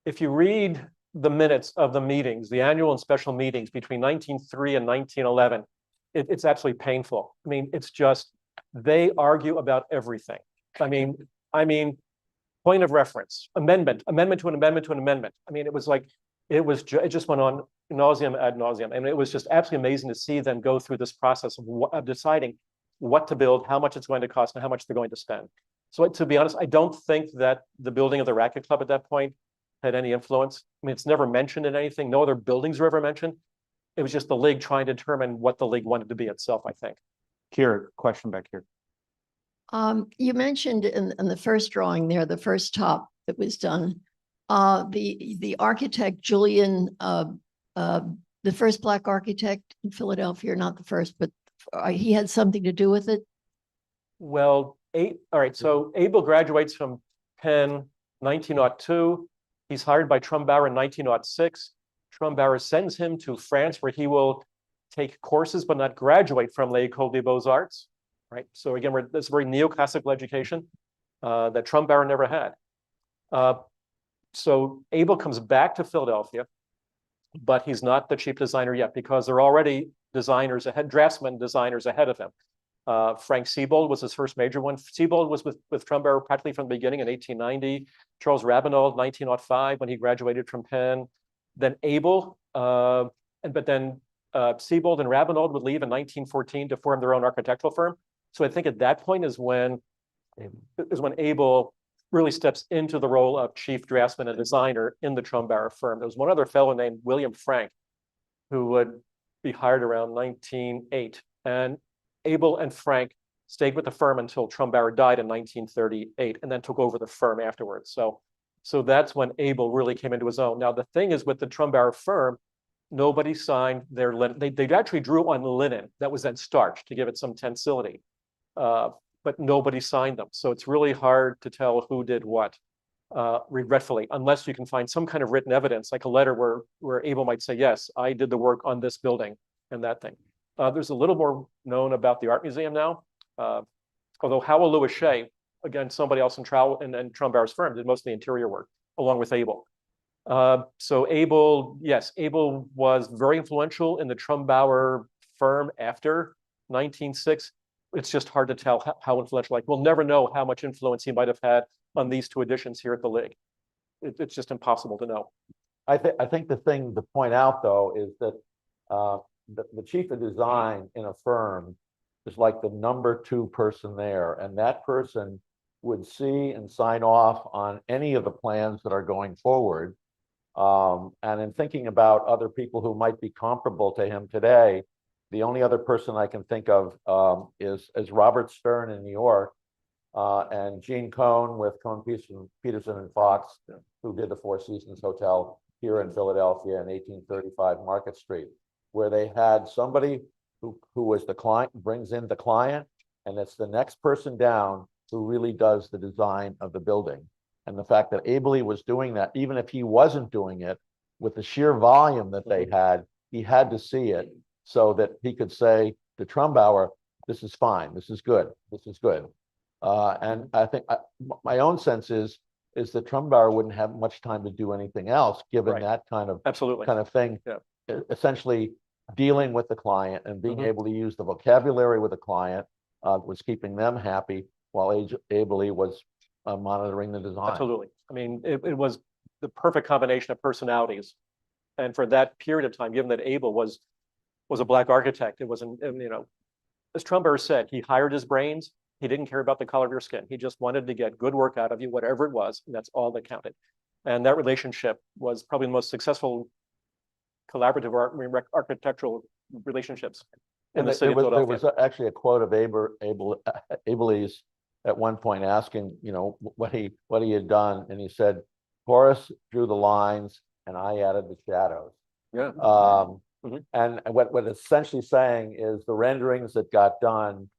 if you read the minutes of the meetings, the annual and special meetings between 1903 and 1911, it's absolutely painful. I mean, it's just, they argue about everything. I mean, point of reference, amendment to an amendment to an amendment. I mean, it just went on nauseum ad nauseum. And it was just absolutely amazing to see them go through this process of deciding what to build, how much it's going to cost, and how much they're going to spend. So to be honest, I don't think that the building of the Racquet Club at that point had any influence. I mean, it's never mentioned in anything. No other buildings were ever mentioned. It was just the league trying to determine what the league wanted to be itself, I think. Kira, question back here. You mentioned in the first drawing there, the first top that was done, the architect, Julian, the first Black architect in Philadelphia, not the first, but he had something to do with it? Well, all right, so Abel graduates from Penn 1902. He's hired by Trumbauer in 1906. Trumbauer sends him to France, where he will take courses but not graduate from l'École des Beaux-Arts. Right. So again, this very neoclassical education that Trumbauer never had. So Abel comes back to Philadelphia, but he's not the chief designer yet because there are already draftsmen designers ahead of him. Frank Siebold was his first major one. Siebold was with Trumbauer practically from the beginning in 1890. Charles Rabinald, 1905, when he graduated from Penn. Then Abel, but then Siebold and Rabinald would leave in 1914 to form their own architectural firm. So I think at that point is when Abel really steps into the role of chief draftsman and designer in the Trumbauer firm. There was one other fellow named William Frank, who would be hired around 1908. And Abel and Frank stayed with the firm until Trumbauer died in 1938 and then took over the firm afterwards. So that's when Abel really came into his own. Now, the thing is with the Trumbauer firm, Nobody signed their linen. They actually drew on linen that was then starched to give it some tensility. But nobody signed them. So it's really hard to tell who did what, regretfully, unless you can find some kind of written evidence, like a letter where Abel might say, yes, I did the work on this building and that thing. There's a little more known about the art museum now. Although Howell Lewis Shea, again, somebody else in Trumbauer's firm, did most of the interior work, along with Abel. So Abel, yes, Abel was very influential in the Trumbauer firm after 1906. It's just hard to tell how influential. Like, we'll never know how much influence he might have had on these two editions here at the League. It's just impossible to know. I think the thing to point out, though, is that the chief of design in a firm is like the #2 person there, and that person would see and sign off on any of the plans that are going forward. And in thinking about other people who might be comparable to him today, the only other person I can think of is Robert Stern in New York, and Gene Cohn with Cohn Peterson and Fox, who did the Four Seasons Hotel here in Philadelphia in 1835 Market Street, where they had somebody who was the client, brings in the client, and it's the next person down who really does the design of the building. And the fact that Abel was doing that, even if he wasn't doing it, with the sheer volume that they had, he had to see it so that he could say to Trumbauer, this is fine, this is good, this is good. And I think my own sense is that Trumbauer wouldn't have much time to do anything else, given that kind of thing. Yeah. Essentially dealing with the client and being able to use the vocabulary with the client was keeping them happy, while Abel was monitoring the design. Absolutely. I mean, it was the perfect combination of personalities. And for that period of time, given that Abel was a Black architect, it wasn't, you know, as Trumbauer said, he hired his brains. He didn't care about the color of your skin. He just wanted to get good work out of you, whatever it was, and that's all that counted. And that relationship was probably the most successful collaborative architectural relationships in the city of Philadelphia. There was actually a quote of Abel's at one point asking, you know, what he had done, and he said, Horace drew the lines and I added the shadows. Yeah. And what it's essentially saying is the renderings that got done,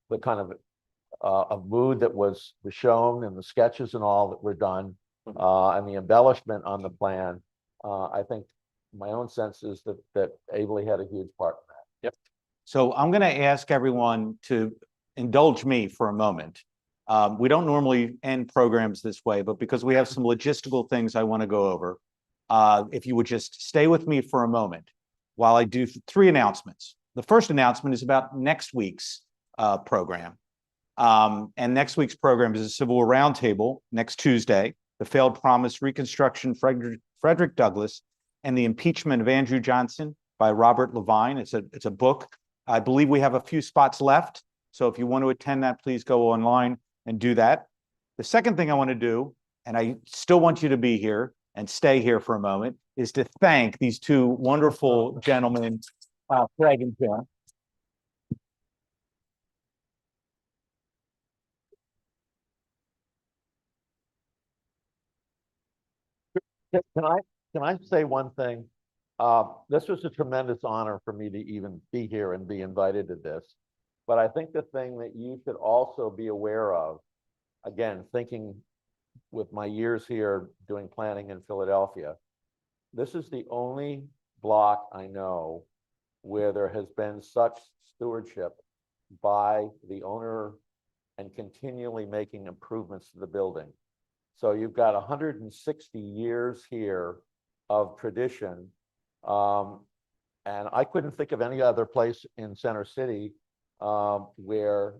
the kind of mood that was shown, and the sketches and all that were done, and the embellishment on the plan, I think my own sense is that Abel had a huge part in that. Yep. So I'm going to ask everyone to indulge me for a moment. We don't normally end programs this way, but because we have some logistical things I want to go over, if you would just stay with me for a moment while I do 3 announcements. The first announcement is about next week's program. And next week's program is a Civil War Roundtable next Tuesday, the failed promise, Reconstruction, Frederick Douglass, and the impeachment of Andrew Johnson by Robert Levine. It's a book. I believe we have a few spots left. So if you want to attend that, please go online and do that. The second thing I want to do, and I still want you to be here and stay here for a moment, is to thank these 2 wonderful gentlemen, Craig and Jim. Can I say one thing? This was a tremendous honor for me to even be here and be invited to this. But I think the thing that you should also be aware of, again, thinking with my years here doing planning in Philadelphia, this is the only block I know where there has been such stewardship by the owner and continually making improvements to the building. So you've got 160 years here of tradition. And I couldn't think of any other place in Center City where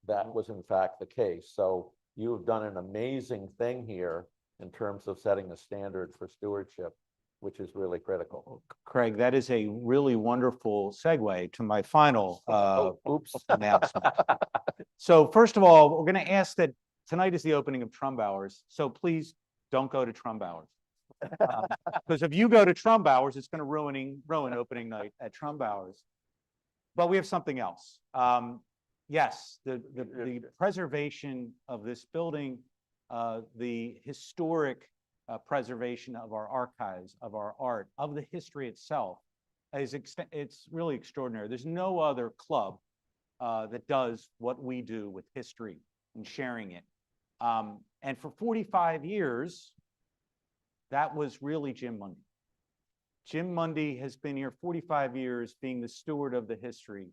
that was in fact the case. So you have done an amazing thing here in terms of setting a standard for stewardship, which is really critical. Craig, that is a really wonderful segue to my final announcement. So first of all, we're going to ask that tonight is the opening of Trumbauer's. So please don't go to Trumbauer's. Because if you go to Trumbauer's, it's going to ruin opening night at Trumbauer's. But we have something else. Yes, the preservation of this building, the historic preservation of our archives, of our art, of the history itself it's really extraordinary. There's no other club that does what we do with history and sharing it. And for 45 years, that was really Jim Mundy. Jim Mundy has been here 45 years being the steward of the history.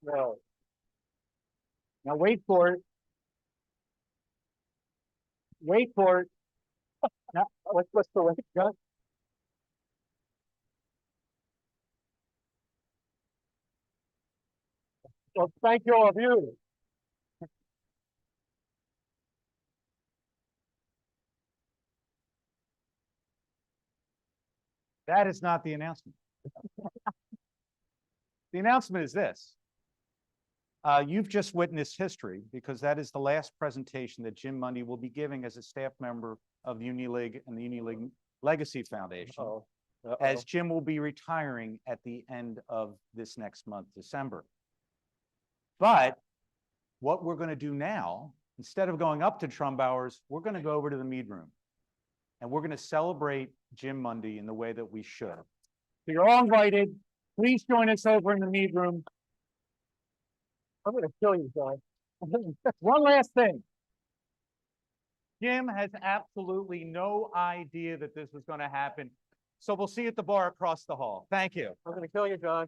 No. Now wait for it. Wait for it. Now, what's the wait, Gus? Well, thank you all of you. That is not the announcement. The announcement is this. You've just witnessed history because that is the last presentation that Jim Mundy will be giving as a staff member of the Union League and the Union League Legacy Foundation, as Jim will be retiring at the end of this next month, December. But what we're going to do now, instead of going up to Trumbauer's, we're going to go over to the mead room. And we're going to celebrate Jim Mundy in the way that we should. So you're all invited. Please join us over in the mead room. I'm going to kill you, guys. One last thing. Jim has absolutely no idea that this was going to happen. So we'll see you at the bar across the hall. Thank you. I'm gonna kill you, John.